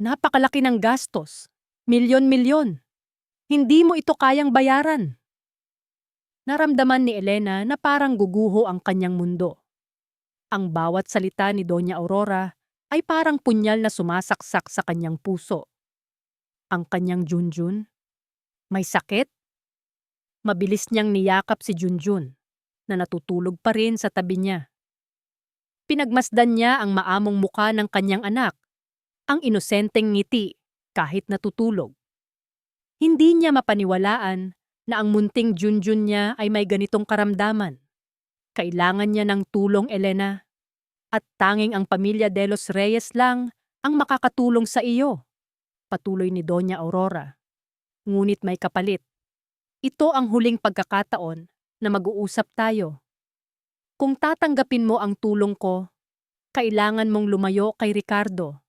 Napakalaki ng gastos. Milyon-milyon. Hindi mo ito kayang bayaran. Naramdaman ni Elena na parang guguho ang kanyang mundo. Ang bawat salita ni Doña Aurora ay parang punyal na sumasaksak sa kanyang puso. Ang kanyang Junjun? May sakit? Mabilis niyang niyakap si Junjun na natutulog pa rin sa tabi niya. Pinagmasdan niya ang maamong muka ng kanyang anak, ang inosenteng ngiti kahit natutulog. Hindi niya mapaniwalaan na ang munting Junjun niya ay may ganitong karamdaman. Kailangan niya ng tulong, Elena. At tanging ang pamilya de los Reyes lang ang makakatulong sa iyo. Patuloy ni Doña Aurora. Ngunit may kapalit. Ito ang huling pagkakataon na mag-uusap tayo. Kung tatanggapin mo ang tulong ko, kailangan mong lumayo kay Ricardo.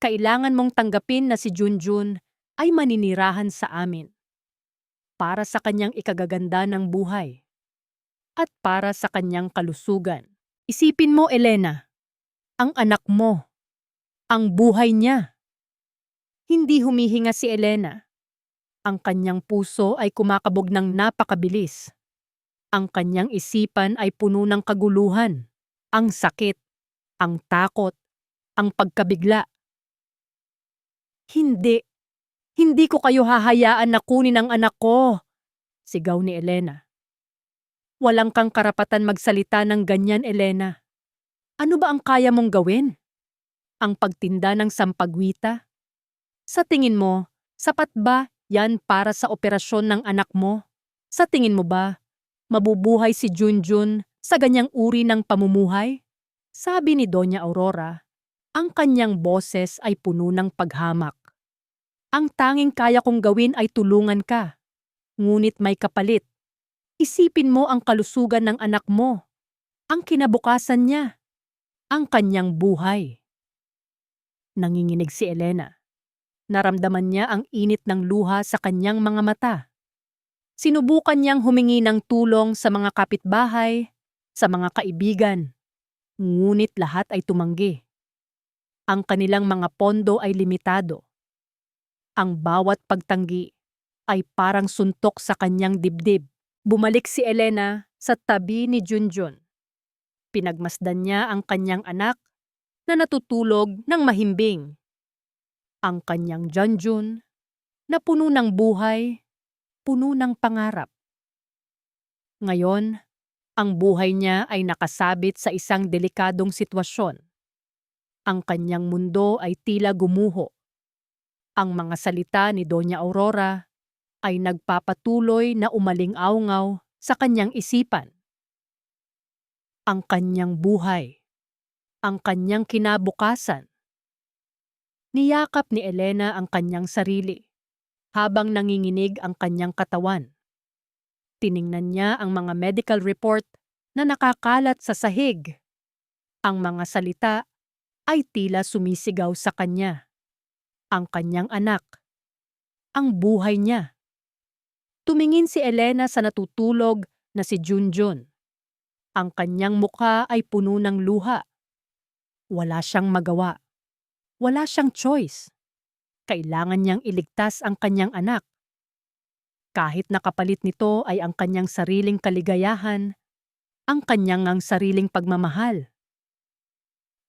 Kailangan mong tanggapin na si Junjun ay maninirahan sa amin. Para sa kanyang ikagaganda ng buhay. At para sa kanyang kalusugan. Isipin mo, Elena, ang anak mo, ang buhay niya. Hindi humihinga si Elena. Ang kanyang puso ay kumakabog ng napakabilis. Ang kanyang isipan ay puno ng kaguluhan, ang sakit, ang takot, ang pagkabigla. Hindi ko kayo hahayaan na kunin ang anak ko, sigaw ni Elena. Walang kang karapatan magsalita ng ganyan, Elena. Ano ba ang kaya mong gawin? Ang pagtinda ng sampagwita? Sa tingin mo, sapat ba yan para sa operasyon ng anak mo? Sa tingin mo ba, mabubuhay si Junjun sa ganyang uri ng pamumuhay? Sabi ni Doña Aurora, ang kanyang boses ay puno ng paghamak. Ang tanging kaya kong gawin ay tulungan ka. Ngunit may kapalit. Isipin mo ang kalusugan ng anak mo. Ang kinabukasan niya. ang kanyang buhay. Nanginginig si Elena. Naramdaman niya ang init ng luha sa kanyang mga mata. Sinubukan niyang humingi ng tulong sa mga kapitbahay, sa mga kaibigan. Ngunit lahat ay tumanggi. Ang kanilang mga pondo ay limitado. Ang bawat pagtanggi ay parang suntok sa kanyang dibdib. Bumalik si Elena sa tabi ni Junjun. Pinagmasdan niya ang kanyang anak na natutulog ng mahimbing. Ang kanyang Junjun na puno ng buhay, puno ng pangarap. Ngayon, ang buhay niya ay nakasabit sa isang delikadong sitwasyon. Ang kanyang mundo ay tila gumuho. Ang mga salita ni Doña Aurora ay nagpapatuloy na umaling-awngaw sa kanyang isipan. Ang kanyang buhay, ang kanyang kinabukasan. Niyakap ni Elena ang kanyang sarili habang nanginginig ang kanyang katawan. Tiningnan niya ang mga medical report na nakakalat sa sahig. Ang mga salita ay tila sumisigaw sa kanya. Ang kanyang anak, ang buhay niya. Tumingin si Elena sa natutulog na si Junjun. Ang kanyang mukha ay puno ng luha. Wala siyang magawa. Wala siyang choice. Kailangan niyang iligtas ang kanyang anak. Kahit nakapalit nito ay ang kanyang sariling kaligayahan, ang kanyang sariling pagmamahal.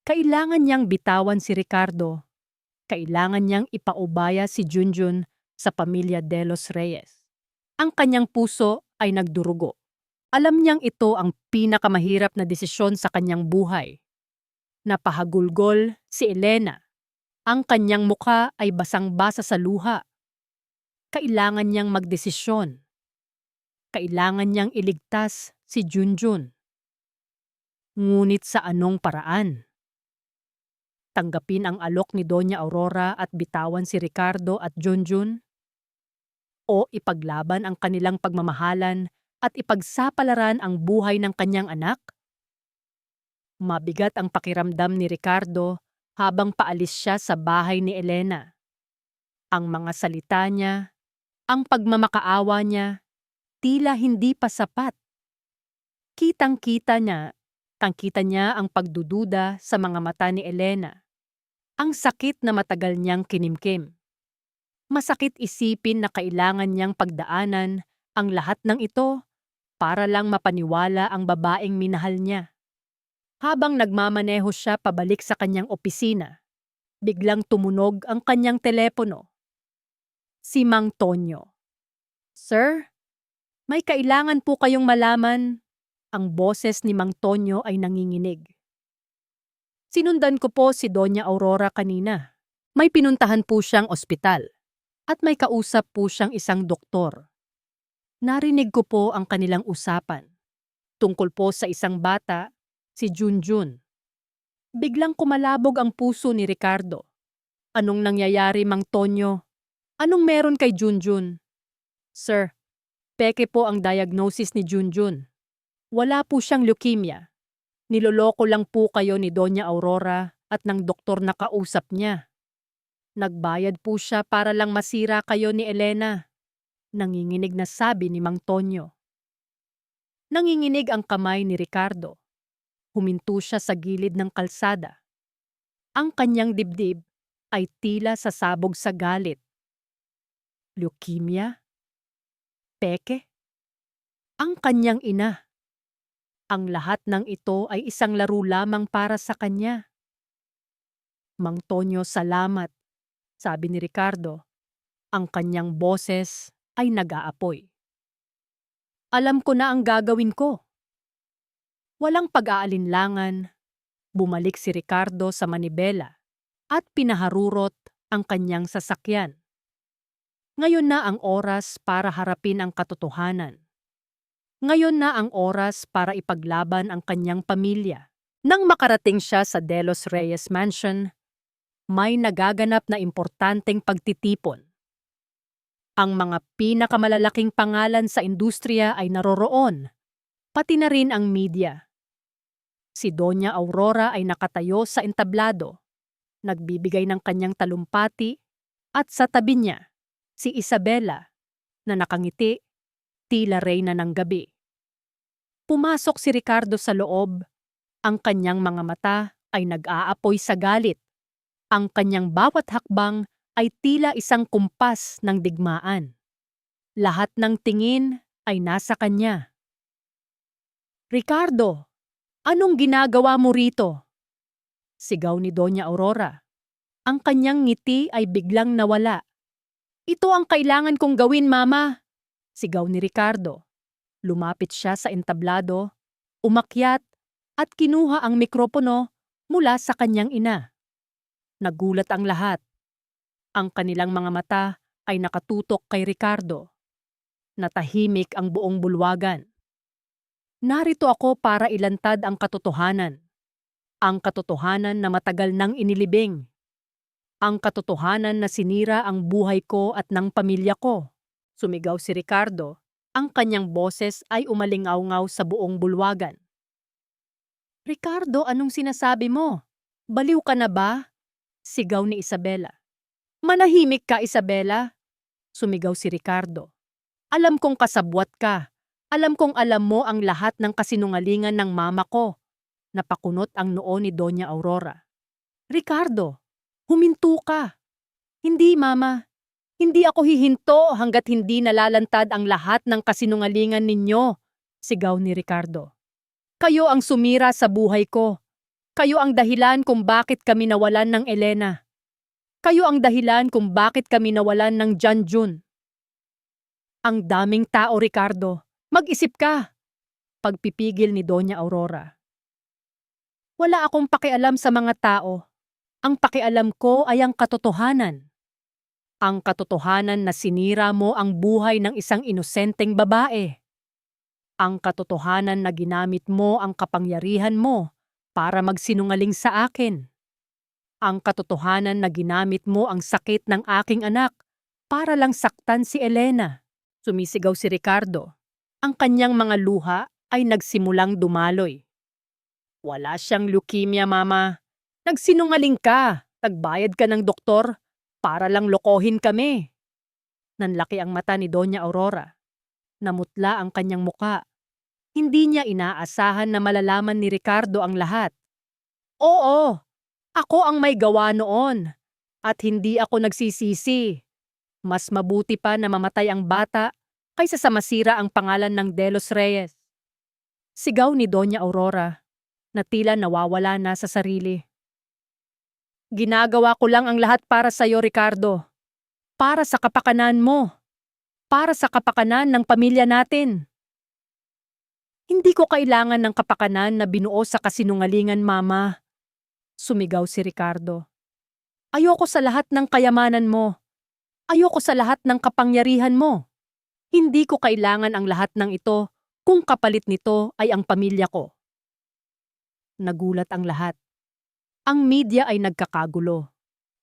Kailangan niyang bitawan si Ricardo. Kailangan niyang ipaubaya si Junjun sa pamilya De Los Reyes. Ang kanyang puso ay nagdurugo. Alam niyang ito ang pinakamahirap na desisyon sa kanyang buhay. Napahagulgol si Elena. Ang kanyang mukha ay basang-basa sa luha. Kailangan niyang magdesisyon. Kailangan niyang iligtas si Junjun. Ngunit sa anong paraan? Tanggapin ang alok ni Doña Aurora at bitawan si Ricardo at Junjun? O ipaglaban ang kanilang pagmamahalan at ipagsapalaran ang buhay ng kanyang anak? Mabigat ang pakiramdam ni Ricardo habang paalis siya sa bahay ni Elena. Ang mga salita niya, ang pagmamakaawa niya, tila hindi pa sapat. Kitang-kita niya ang pagdududa sa mga mata ni Elena. Ang sakit na matagal niyang kinimkim. Masakit isipin na kailangan niyang pagdaanan ang lahat ng ito para lang mapaniwala ang babaeng minahal niya. Habang nagmamaneho siya pabalik sa kanyang opisina, biglang tumunog ang kanyang telepono. Si Mang Tonyo. "Sir, may kailangan po kayong malaman." Ang boses ni Mang Tonyo ay nanginginig. "Sinundan ko po si Doña Aurora kanina. May pinuntahan po siyang ospital at may kausap po siyang isang doktor. Narinig ko po ang kanilang usapan. Tungkol po sa isang bata, si Junjun." Biglang kumalabog ang puso ni Ricardo. "Anong nangyayari, Mang Tonyo? Anong meron kay Junjun?" "Sir, peke po ang diagnosis ni Junjun. Wala po siyang leukemia. Niloloko lang po kayo ni Doña Aurora at ng doktor na kausap niya. Nagbayad po siya para lang masira kayo ni Elena." Nanginginig na sabi ni Mang Tonyo. Nanginginig ang kamay ni Ricardo. Huminto siya sa gilid ng kalsada. Ang kanyang dibdib ay tila sasabog sa galit. Leukemia? Peke? Ang kanyang ina. Ang lahat ng ito ay isang laro lamang para sa kanya. "Mang Tonyo, salamat," sabi ni Ricardo. Ang kanyang boses ay nag-aapoy. "Alam ko na ang gagawin ko." Walang pag-aalinlangan, bumalik si Ricardo sa manibela at pinaharurot ang kanyang sasakyan. Ngayon na ang oras para harapin ang katotohanan. Ngayon na ang oras para ipaglaban ang kanyang pamilya. Nang makarating siya sa De Los Reyes Mansion, may nagaganap na importanteng pagtitipon. Ang mga pinakamalalaking pangalan sa industriya ay naroroon, pati na rin ang media. Si Doña Aurora ay nakatayo sa entablado, nagbibigay ng kanyang talumpati, at sa tabi niya, si Isabela, na nakangiti, tila reyna ng gabi. Pumasok si Ricardo sa loob, ang kanyang mga mata ay nag-aapoy sa galit. Ang kanyang bawat hakbang ay tila isang kumpas ng digmaan. Lahat ng tingin ay nasa kanya. "Ricardo, anong ginagawa mo rito?" Sigaw ni Doña Aurora. Ang kanyang ngiti ay biglang nawala. "Ito ang kailangan kong gawin, Mama!" Sigaw ni Ricardo. Lumapit siya sa entablado, umakyat, at kinuha ang mikropono mula sa kanyang ina. Nagulat ang lahat. Ang kanilang mga mata ay nakatutok kay Ricardo. Natahimik ang buong bulwagan. "Narito ako para ilantad ang katotohanan. Ang katotohanan na matagal nang inilibing. Ang katotohanan na sinira ang buhay ko at ng pamilya ko." Sumigaw si Ricardo. Ang kanyang boses ay umalingaw-ngaw sa buong bulwagan. "Ricardo, anong sinasabi mo? Baliw ka na ba?" Sigaw ni Isabela. "Manahimik ka, Isabela!" Sumigaw si Ricardo. "Alam kong kasabwat ka. Alam kong alam mo ang lahat ng kasinungalingan ng mama ko." Napakunot ang noo ni Doña Aurora. "Ricardo, huminto ka." "Hindi, Mama. Hindi ako hihinto hanggat hindi nalalantad ang lahat ng kasinungalingan ninyo," sigaw ni Ricardo. "Kayo ang sumira sa buhay ko. Kayo ang dahilan kung bakit kami nawalan ng Elena. Kayo ang dahilan kung bakit kami nawalan ng Janjun." "Ang daming tao, Ricardo. Mag-isip ka!" Pagpipigil ni Doña Aurora. "Wala akong pakialam sa mga tao. Ang pakialam ko ay ang katotohanan. Ang katotohanan na sinira mo ang buhay ng isang inosenteng babae. Ang katotohanan na ginamit mo ang kapangyarihan mo para magsinungaling sa akin. Ang katotohanan na ginamit mo ang sakit ng aking anak para lang saktan si Elena." Sumisigaw si Ricardo. Ang kanyang mga luha ay nagsimulang dumaloy. "Wala siyang leukemia, Mama. Nagsinungaling ka. Nagbayad ka ng doktor para lang lokohin kami." Nanlaki ang mata ni Doña Aurora. Namutla ang kanyang muka. Hindi niya inaasahan na malalaman ni Ricardo ang lahat. "Oo, ako ang may gawa noon. At hindi ako nagsisisi. Mas mabuti pa na mamatay ang bata kaysa sa masira ang pangalan ng De Los Reyes." Sigaw ni Doña Aurora, na tila nawawala na sa sarili. "Ginagawa ko lang ang lahat para sa'yo, Ricardo. Para sa kapakanan mo. Para sa kapakanan ng pamilya natin." "Hindi ko kailangan ng kapakanan na binuo sa kasinungalingan, Mama." Sumigaw si Ricardo. "Ayoko sa lahat ng kayamanan mo. Ayoko sa lahat ng kapangyarihan mo. Hindi ko kailangan ang lahat ng ito kung kapalit nito ay ang pamilya ko." Nagulat ang lahat. Ang media ay nagkakagulo.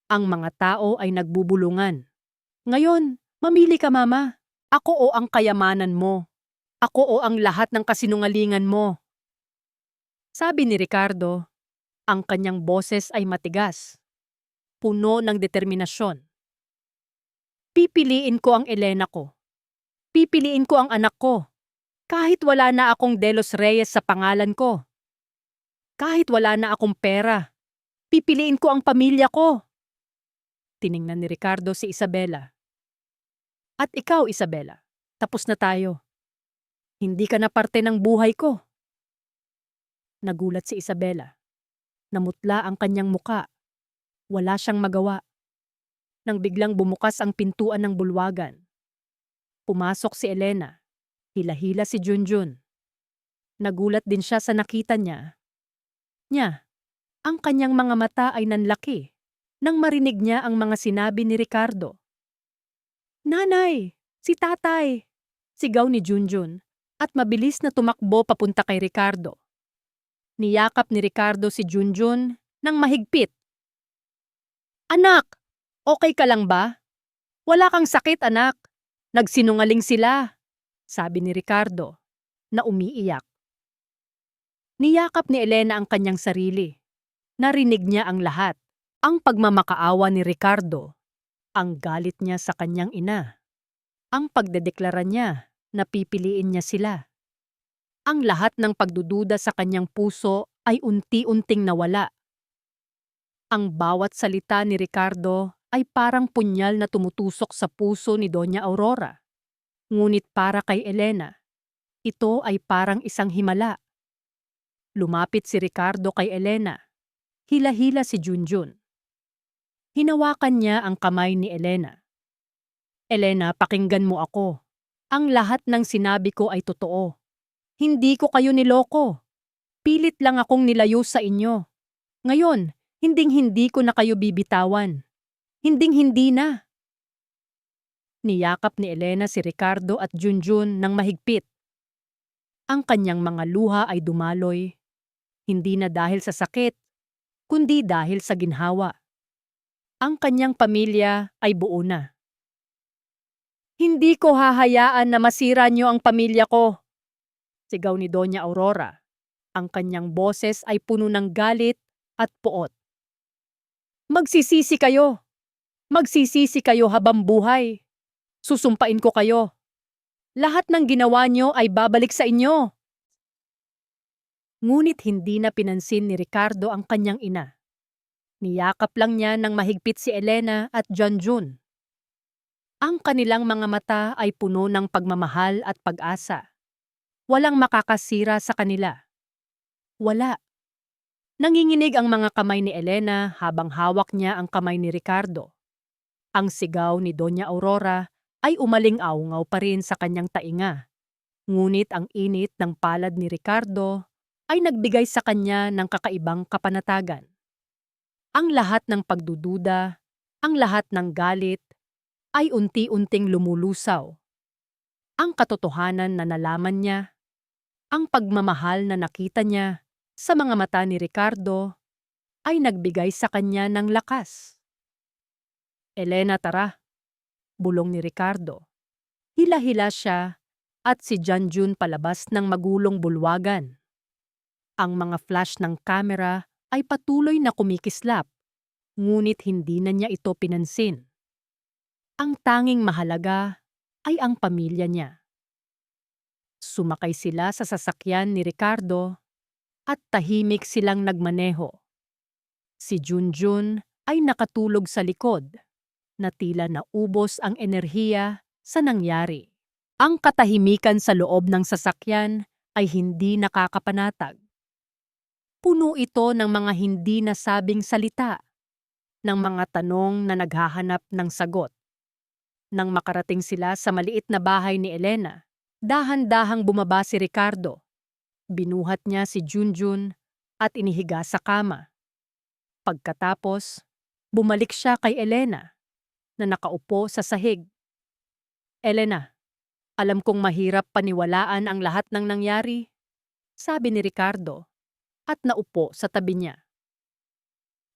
Ang mga tao ay nagbubulungan. "Ngayon, mamili ka, Mama. Ako o ang kayamanan mo. Ako o ang lahat ng kasinungalingan mo." Sabi ni Ricardo, ang kanyang boses ay matigas, puno ng determinasyon. "Pipiliin ko ang Elena ko. Pipiliin ko ang anak ko. Kahit wala na akong De Los Reyes sa pangalan ko. Kahit wala na akong pera. Pipiliin ko ang pamilya ko." Tiningnan ni Ricardo si Isabela. "At ikaw, Isabela, tapos na tayo. Hindi ka na parte ng buhay ko." Nagulat si Isabela. Namutla ang kanyang muka. Wala siyang magawa. Nang biglang bumukas ang pintuan ng bulwagan. Pumasok si Elena. Hila-hila si Junjun. Nagulat din siya sa nakita niya. Ang kanyang mga mata ay nanlaki nang marinig niya ang mga sinabi ni Ricardo. "Nanay! Si tatay!" Sigaw ni Junjun at mabilis na tumakbo papunta kay Ricardo. Niyakap ni Ricardo si Junjun nang mahigpit. "Anak! Okay ka lang ba? Wala kang sakit, anak. Nagsinungaling sila," sabi ni Ricardo, na umiiyak. Niyakap ni Elena ang kanyang sarili. Narinig niya ang lahat. Ang pagmamakaawa ni Ricardo, ang galit niya sa kanyang ina, ang pagdedeklara niya na pipiliin niya sila. Ang lahat ng pagdududa sa kanyang puso ay unti-unting nawala. Ang bawat salita ni Ricardo ay parang punyal na tumutusok sa puso ni Doña Aurora. Ngunit para kay Elena, ito ay parang isang himala. Lumapit si Ricardo kay Elena. Hila-hila si Junjun. Hinawakan niya ang kamay ni Elena. Elena, pakinggan mo ako. Ang lahat ng sinabi ko ay totoo. Hindi ko kayo niloko. Pilit lang akong nilayo sa inyo. Ngayon, hinding-hindi ko na kayo bibitawan. Hinding-hindi na. Niyakap ni Elena si Ricardo at Junjun ng mahigpit. Ang kanyang mga luha ay dumaloy, hindi na dahil sa sakit, kundi dahil sa ginhawa. Ang kanyang pamilya ay buo na. Hindi ko hahayaan na masira niyo ang pamilya ko, sigaw ni Doña Aurora. Ang kanyang boses ay puno ng galit at puot. Magsisisi kayo! Magsisisi kayo habang buhay! Susumpain ko kayo! Lahat ng ginawa niyo ay babalik sa inyo! Ngunit hindi na pinansin ni Ricardo ang kanyang ina. Niyakap lang niya ng mahigpit si Elena at Junjun. Ang kanilang mga mata ay puno ng pagmamahal at pag-asa. Walang makakasira sa kanila. Wala. Nanginginig ang mga kamay ni Elena habang hawak niya ang kamay ni Ricardo. Ang sigaw ni Doña Aurora ay umaling-aungaw pa rin sa kanyang tainga. Ngunit ang init ng palad ni Ricardo ay nagbigay sa kanya ng kakaibang kapanatagan. Ang lahat ng pagdududa, ang lahat ng galit, ay unti-unting lumulusaw. Ang katotohanan na nalaman niya, ang pagmamahal na nakita niya sa mga mata ni Ricardo, ay nagbigay sa kanya ng lakas. Elena, tara, bulong ni Ricardo. Hila-hila siya at si Junjun palabas ng magulong bulwagan. Ang mga flash ng kamera ay patuloy na kumikislap, ngunit hindi na niya ito pinansin. Ang tanging mahalaga ay ang pamilya niya. Sumakay sila sa sasakyan ni Ricardo at tahimik silang nagmaneho. Si Junjun ay nakatulog sa likod, na tila naubos ang enerhiya sa nangyari. Ang katahimikan sa loob ng sasakyan ay hindi nakakapanatag. Puno ito ng mga hindi nasabing salita, ng mga tanong na naghahanap ng sagot. Nang makarating sila sa maliit na bahay ni Elena, dahan-dahang bumaba si Ricardo. Binuhat niya si Junjun at inihiga sa kama. Pagkatapos, bumalik siya kay Elena, na nakaupo sa sahig. Elena, alam kong mahirap paniwalaan ang lahat ng nangyari, sabi ni Ricardo, at naupo sa tabi niya.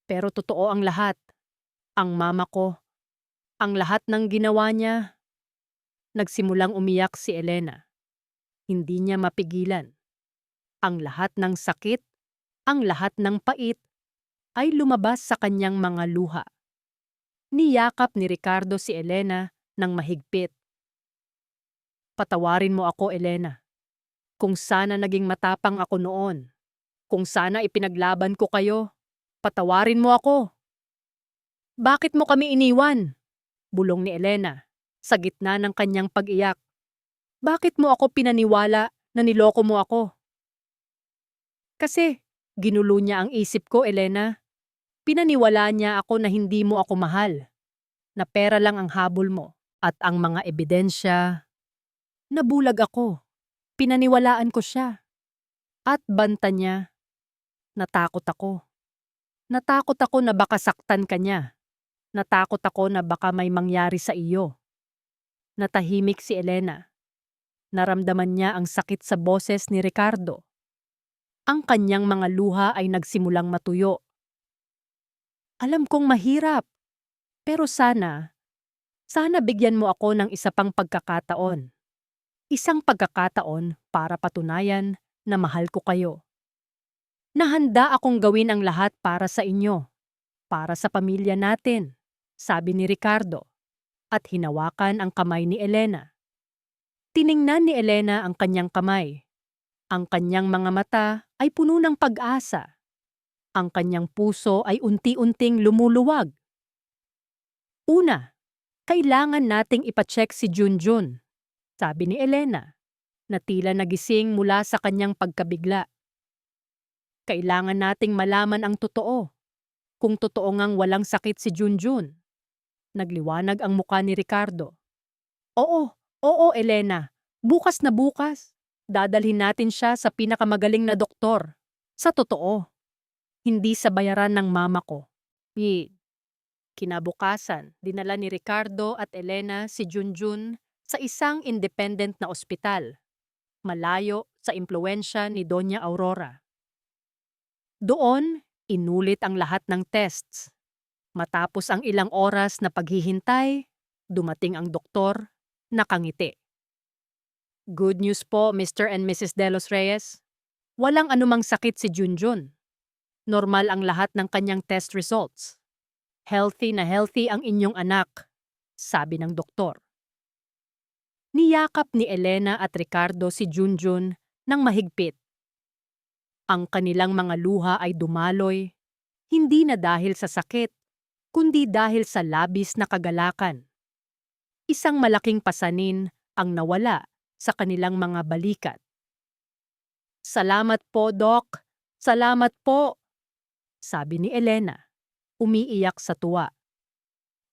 Pero totoo ang lahat. Ang mama ko, ang lahat ng ginawa niya. Nagsimulang umiyak si Elena. Hindi niya mapigilan. Ang lahat ng sakit, ang lahat ng pait, ay lumabas sa kanyang mga luha. Niyakap ni Ricardo si Elena ng mahigpit. Patawarin mo ako, Elena. Kung sana naging matapang ako noon. Kung sana ipinaglaban ko kayo. Patawarin mo ako. Bakit mo kami iniwan? Bulong ni Elena, sa gitna ng kanyang pag-iyak. Bakit mo ako pinaniwala na niloko mo ako? Kasi, ginulo niya ang isip ko, Elena. Pinaniwala niya ako na hindi mo ako mahal. Na pera lang ang habol mo. At ang mga ebidensya. Nabulag ako. Pinaniwalaan ko siya. At banta niya. Natakot ako. Natakot ako na baka saktan ka niya. Natakot ako na baka may mangyari sa iyo. Natahimik si Elena. Naramdaman niya ang sakit sa boses ni Ricardo. Ang kanyang mga luha ay nagsimulang matuyo. Alam kong mahirap, pero sana bigyan mo ako ng isa pang pagkakataon. Isang pagkakataon para patunayan na mahal ko kayo. Nahanda akong gawin ang lahat para sa inyo, para sa pamilya natin, sabi ni Ricardo, at hinawakan ang kamay ni Elena. Tiningnan ni Elena ang kanyang kamay. Ang kanyang mga mata ay puno ng pag-asa. Ang kanyang puso ay unti-unting lumuluwag. Una, kailangan nating ipacheck si Junjun, sabi ni Elena, na tila nagising mula sa kanyang pagkabigla. Kailangan nating malaman ang totoo, kung totoo ngang walang sakit si Junjun. Nagliwanag ang muka ni Ricardo. Oo, Elena. Bukas na bukas. Dadalhin natin siya sa pinakamagaling na doktor. Sa totoo. Hindi sa bayaran ng mama ko. Kinabukasan, dinala ni Ricardo at Elena si Junjun sa isang independent na ospital, malayo sa impluwensya ni Doña Aurora. Doon, inulit ang lahat ng tests. Matapos ang ilang oras na paghihintay, dumating ang doktor, nakangiti. Good news po, Mr. and Mrs. De Los Reyes. Walang anumang sakit si Junjun. Normal ang lahat ng kanyang test results. Healthy na healthy ang inyong anak, sabi ng doktor. Niyakap ni Elena at Ricardo si Junjun ng mahigpit. Ang kanilang mga luha ay dumaloy, hindi na dahil sa sakit, kundi dahil sa labis na kagalakan. Isang malaking pasanin ang nawala sa kanilang mga balikat. Salamat po, Doc. Salamat po, sabi ni Elena, umiiyak sa tuwa.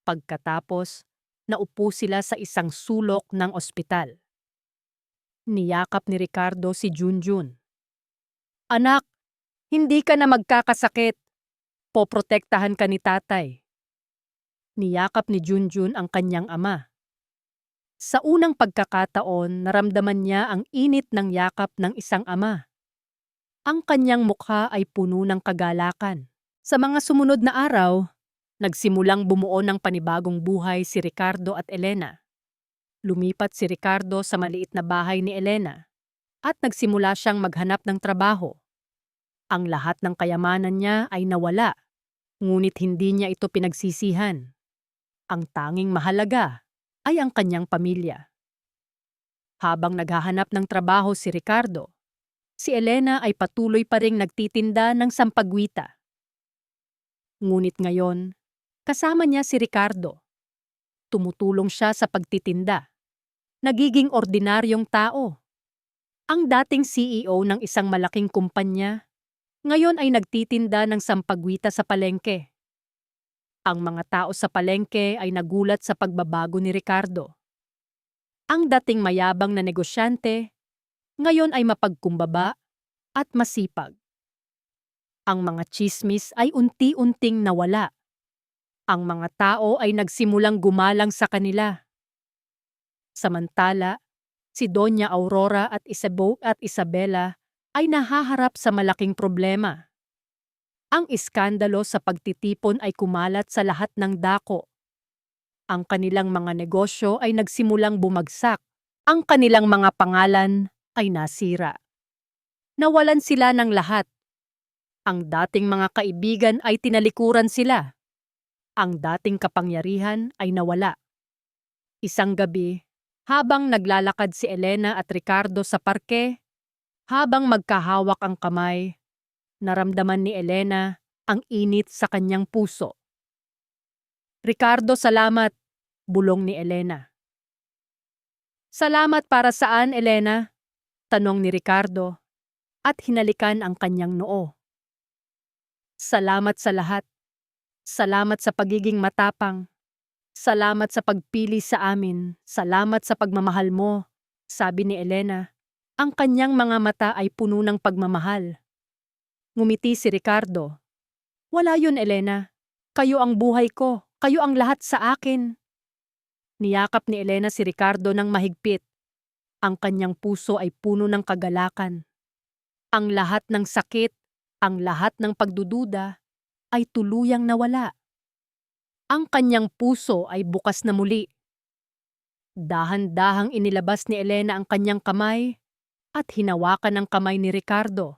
Pagkatapos, naupo sila sa isang sulok ng ospital. Niyakap ni Ricardo si Junjun. Anak, hindi ka na magkakasakit. Poprotektahan ka ni tatay. Niyakap ni Junjun ang kanyang ama. Sa unang pagkakataon, naramdaman niya ang init ng yakap ng isang ama. Ang kanyang mukha ay puno ng kagalakan. Sa mga sumunod na araw, nagsimulang bumuo ng panibagong buhay si Ricardo at Elena. Lumipat si Ricardo sa maliit na bahay ni Elena at nagsimula siyang maghanap ng trabaho. Ang lahat ng kayamanan niya ay nawala, ngunit hindi niya ito pinagsisihan. Ang tanging mahalaga ay ang kanyang pamilya. Habang naghahanap ng trabaho si Ricardo, si Elena ay patuloy pa ring nagtitinda ng sampagwita. Ngunit ngayon, kasama niya si Ricardo. Tumutulong siya sa pagtitinda. Nagiging ordinaryong tao. Ang dating CEO ng isang malaking kumpanya, ngayon ay nagtitinda ng sampagwita sa palengke. Ang mga tao sa palengke ay nagulat sa pagbabago ni Ricardo. Ang dating mayabang na negosyante, ngayon ay mapagkumbaba at masipag. Ang mga tsismis ay unti-unting nawala. Ang mga tao ay nagsimulang gumalang sa kanila. Samantala, si Doña Aurora at Isabela ay nahaharap sa malaking problema. Ang iskandalo sa pagtitipon ay kumalat sa lahat ng dako. Ang kanilang mga negosyo ay nagsimulang bumagsak. Ang kanilang mga pangalan ay nasira. Nawalan sila ng lahat. Ang dating mga kaibigan ay tinalikuran sila. Ang dating kapangyarihan ay nawala. Isang gabi, habang naglalakad si Elena at Ricardo sa parke, habang magkahawak ang kamay, naramdaman ni Elena ang init sa kanyang puso. Ricardo, salamat, bulong ni Elena. Salamat para saan, Elena? Tanong ni Ricardo at hinalikan ang kanyang noo. Salamat sa lahat. Salamat sa pagiging matapang. Salamat sa pagpili sa amin. Salamat sa pagmamahal mo, sabi ni Elena. Ang kanyang mga mata ay puno ng pagmamahal. Ngumiti si Ricardo. Wala yun, Elena. Kayo ang buhay ko. Kayo ang lahat sa akin. Niyakap ni Elena si Ricardo ng mahigpit. Ang kanyang puso ay puno ng kagalakan. Ang lahat ng sakit, ang lahat ng pagdududa ay tuluyang nawala. Ang kanyang puso ay bukas na muli. Dahan-dahang inilabas ni Elena ang kanyang kamay at hinawakan ang kamay ni Ricardo.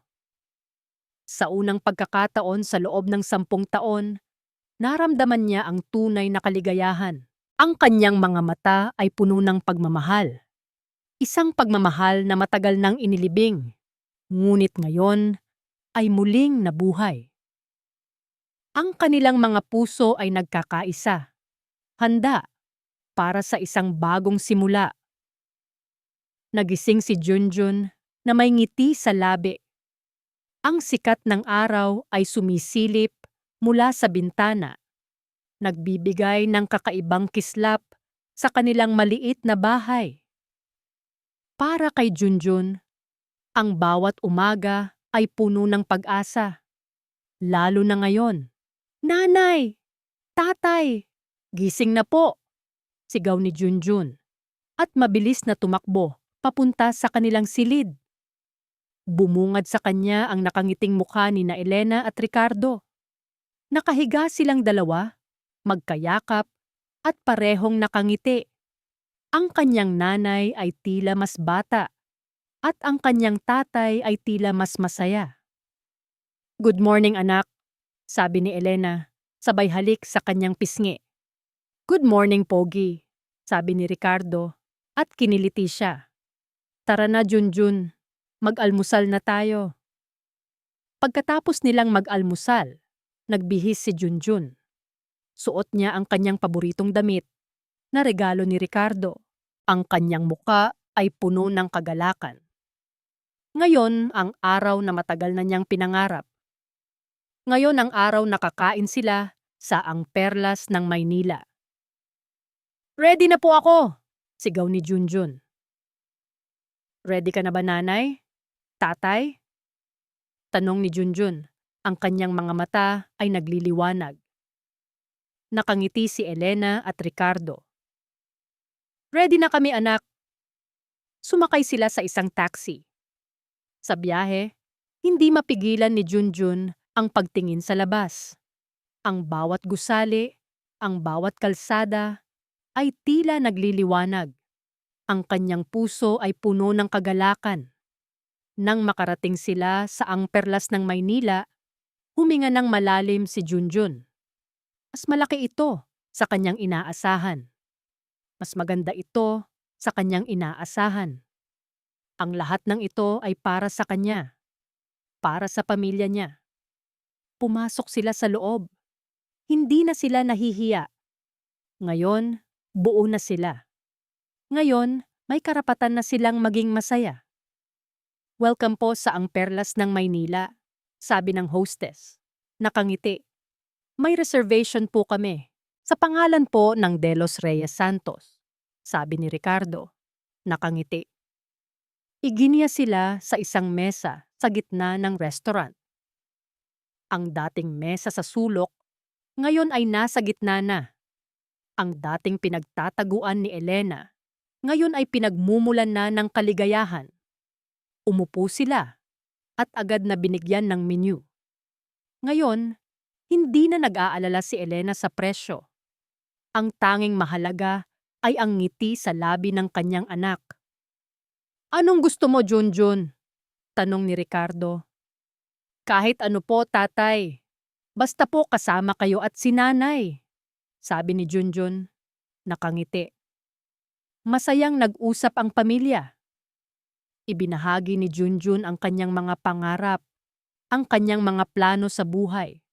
Sa unang pagkakataon sa loob ng 10 taon, naramdaman niya ang tunay na kaligayahan. Ang kanyang mga mata ay puno ng pagmamahal. Isang pagmamahal na matagal nang inilibing, ngunit ngayon ay muling nabuhay. Ang kanilang mga puso ay nagkakaisa, handa para sa isang bagong simula. Nagising si Junjun na may ngiti sa labi. Ang sikat ng araw ay sumisilip mula sa bintana, nagbibigay ng kakaibang kislap sa kanilang maliit na bahay. Para kay Junjun, ang bawat umaga ay puno ng pag-asa, lalo na ngayon. "Nanay! Tatay! Gising na po!" sigaw ni Junjun at mabilis na tumakbo papunta sa kanilang silid. Bumungad sa kanya ang nakangiting mukha ni na Elena at Ricardo. Nakahiga silang dalawa, magkayakap at parehong nakangiti. Ang kanyang nanay ay tila mas bata at ang kanyang tatay ay tila mas masaya. "Good morning, anak," sabi ni Elena, sabay halik sa kanyang pisngi. "Good morning, Pogi," sabi ni Ricardo at kiniliti siya. "Tara na, Junjun. Mag-almusal na tayo." Pagkatapos nilang mag-almusal, nagbihis si Junjun. Suot niya ang kanyang paboritong damit na regalo ni Ricardo. Ang kanyang muka ay puno ng kagalakan. Ngayon ang araw na matagal na niyang pinangarap. Ngayon ang araw na kakain sila sa Ang Perlas ng Maynila. "Ready na po ako!" sigaw ni Junjun. "Ready ka na ba, nanay? Tatay?" tanong ni Junjun. Ang kanyang mga mata ay nagliliwanag. Nakangiti si Elena at Ricardo. "Ready na kami, anak." Sumakay sila sa isang taxi. Sa biyahe, hindi mapigilan ni Junjun ang pagtingin sa labas. Ang bawat gusali, ang bawat kalsada ay tila nagliliwanag. Ang kanyang puso ay puno ng kagalakan. Nang makarating sila sa Ang Perlas ng Maynila, huminga ng malalim si Junjun. Mas malaki ito sa kanyang inaasahan. Mas maganda ito sa kanyang inaasahan. Ang lahat ng ito ay para sa kanya, para sa pamilya niya. Pumasok sila sa loob. Hindi na sila nahihiya. Ngayon, buo na sila. Ngayon, may karapatan na silang maging masaya. "Welcome po sa Ang Perlas ng Maynila," sabi ng hostess. Nakangiti. "May reservation po kami. Sa pangalan po ng De Los Reyes Santos," sabi ni Ricardo. Nakangiti. Iginiya sila sa isang mesa sa gitna ng restaurant. Ang dating mesa sa sulok, ngayon ay nasa gitna na. Ang dating pinagtataguan ni Elena, ngayon ay pinagmumulan na ng kaligayahan. Umupo sila at agad na binigyan ng menu. Ngayon, hindi na nag-aalala si Elena sa presyo. Ang tanging mahalaga ay ang ngiti sa labi ng kanyang anak. "Anong gusto mo, Junjun?" tanong ni Ricardo. "Kahit ano po, tatay. Basta po kasama kayo at si nanay," sabi ni Junjun. Nakangiti. Masayang nag-usap ang pamilya. Ibinahagi ni Junjun ang kanyang mga pangarap, ang kanyang mga plano sa buhay.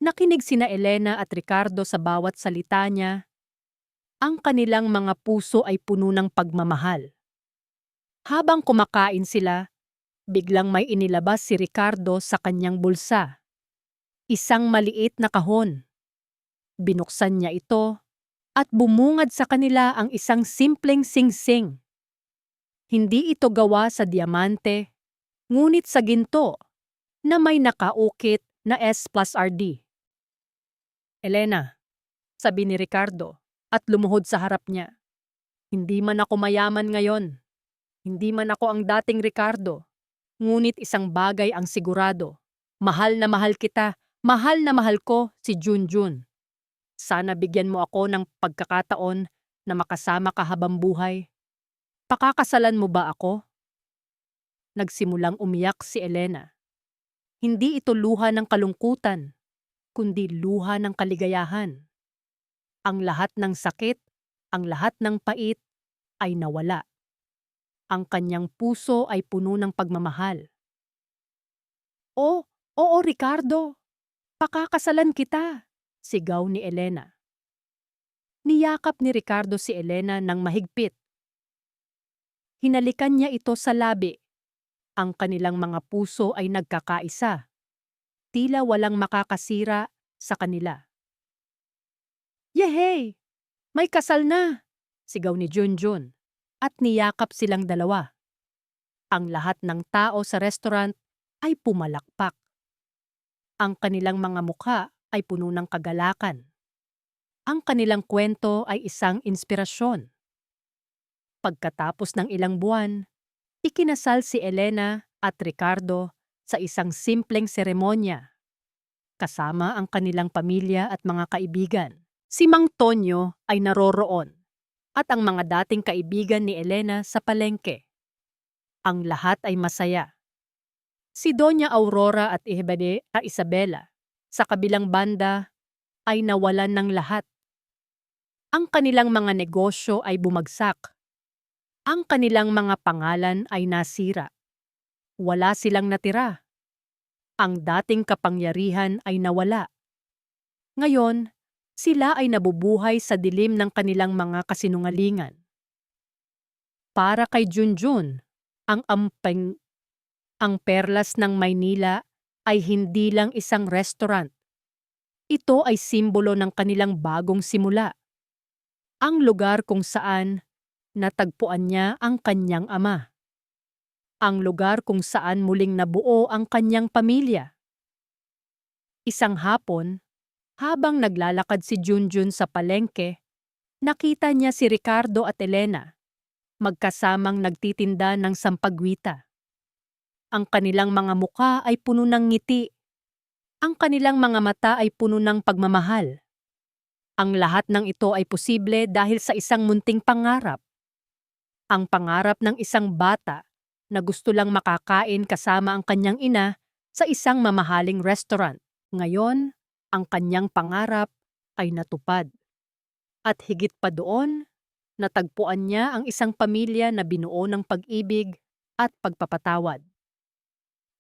Nakinig sina Elena at Ricardo sa bawat salita niya. Ang kanilang mga puso ay puno ng pagmamahal. Habang kumakain sila, biglang may inilabas si Ricardo sa kanyang bulsa. Isang maliit na kahon. Binuksan niya ito at bumungad sa kanila ang isang simpleng singsing. Hindi ito gawa sa diamante, ngunit sa ginto na may nakaukit na S+RD. "Elena," sabi ni Ricardo at lumuhod sa harap niya. "Hindi man ako mayaman ngayon. Hindi man ako ang dating Ricardo. Ngunit isang bagay ang sigurado. Mahal na mahal kita. Mahal na mahal ko si Junjun. Sana bigyan mo ako ng pagkakataon na makasama ka habang buhay. Pakakasalan mo ba ako?" Nagsimulang umiyak si Elena. Hindi ito luha ng kalungkutan, kundi luha ng kaligayahan. Ang lahat ng sakit, ang lahat ng pait ay nawala. Ang kanyang puso ay puno ng pagmamahal. Oo, Ricardo, pakakasalan kita, sigaw ni Elena. Niyakap ni Ricardo si Elena ng mahigpit. Hinalikan niya ito sa labi. Ang kanilang mga puso ay nagkakaisa. Tila walang makakasira sa kanila. Yehey! May kasal na! Sigaw ni Junjun at niyakap silang dalawa. Ang lahat ng tao sa restaurant ay pumalakpak. Ang kanilang mga mukha ay puno ng kagalakan. Ang kanilang kwento ay isang inspirasyon. Pagkatapos ng ilang buwan, ikinasal si Elena at Ricardo sa isang simpleng seremonya. Kasama ang kanilang pamilya at mga kaibigan. Si Mang Tonyo ay naroroon at ang mga dating kaibigan ni Elena sa palengke. Ang lahat ay masaya. Si Doña Aurora at Isabela sa kabilang banda ay nawalan ng lahat. Ang kanilang mga negosyo ay bumagsak. Ang kanilang mga pangalan ay nasira. Wala silang natira. Ang dating kapangyarihan ay nawala. Ngayon, sila ay nabubuhay sa dilim ng kanilang mga kasinungalingan. Para kay Junjun, ang Perlas ng Maynila ay hindi lang isang restaurant. Ito ay simbolo ng kanilang bagong simula. Ang lugar kung saan natagpuan niya ang kanyang ama. Ang lugar kung saan muling nabuo ang kanyang pamilya. Isang hapon, habang naglalakad si Junjun sa palengke, nakita niya si Ricardo at Elena, magkasamang nagtitinda ng sampagwita. Ang kanilang mga mukha ay puno ng ngiti. Ang kanilang mga mata ay puno ng pagmamahal. Ang lahat ng ito ay posible dahil sa isang munting pangarap. Ang pangarap ng isang bata na gusto lang makakain kasama ang kanyang ina sa isang mamahaling restaurant. Ngayon, ang kanyang pangarap ay natupad. At higit pa doon, natagpuan niya ang isang pamilya na binuo ng pag-ibig at pagpapatawad.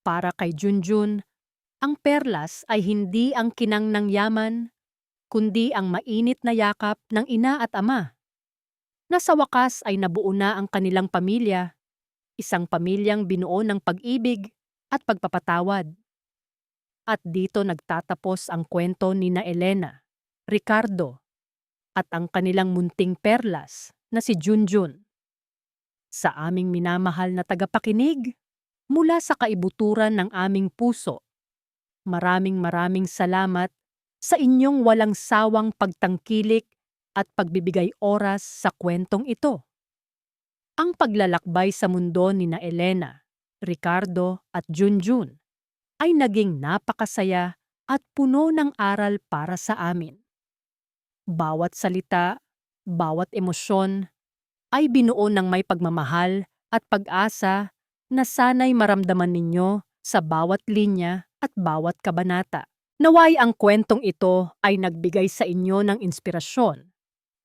Para kay Junjun, ang perlas ay hindi ang kinang ng yaman, kundi ang mainit na yakap ng ina at ama. Na sa wakas ay nabuo na ang kanilang pamilya, isang pamilyang binuo ng pag-ibig at pagpapatawad. At dito nagtatapos ang kwento ni na Elena, Ricardo, at ang kanilang munting perlas na si Junjun. Sa aming minamahal na tagapakinig, mula sa kaibuturan ng aming puso, maraming salamat sa inyong walang sawang pagtangkilik at pagbibigay oras sa kwentong ito. Ang paglalakbay sa mundo ni na Elena, Ricardo at Junjun ay naging napakasaya at puno ng aral para sa amin. Bawat salita, bawat emosyon ay binuo ng may pagmamahal at pag-asa na sana'y maramdaman ninyo sa bawat linya at bawat kabanata. Naway ang kwentong ito ay nagbigay sa inyo ng inspirasyon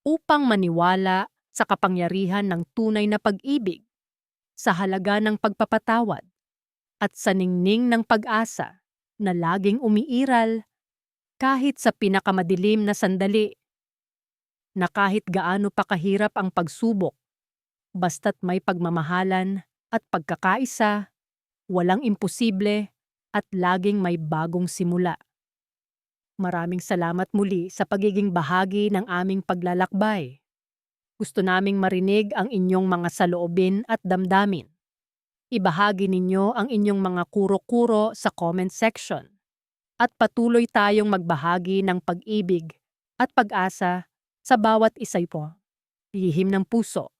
upang maniwala sa kapangyarihan ng tunay na pag-ibig, sa halaga ng pagpapatawad, at sa ningning ng pag-asa na laging umiiral kahit sa pinakamadilim na sandali, na kahit gaano pa kahirap ang pagsubok, basta't may pagmamahalan at pagkakaisa, walang imposible at laging may bagong simula. Maraming salamat muli sa pagiging bahagi ng aming paglalakbay. Gusto naming marinig ang inyong mga saloobin at damdamin. Ibahagi ninyo ang inyong mga kuro-kuro sa comment section. At patuloy tayong magbahagi ng pag-ibig at pag-asa sa bawat isa po. Lihim ng puso.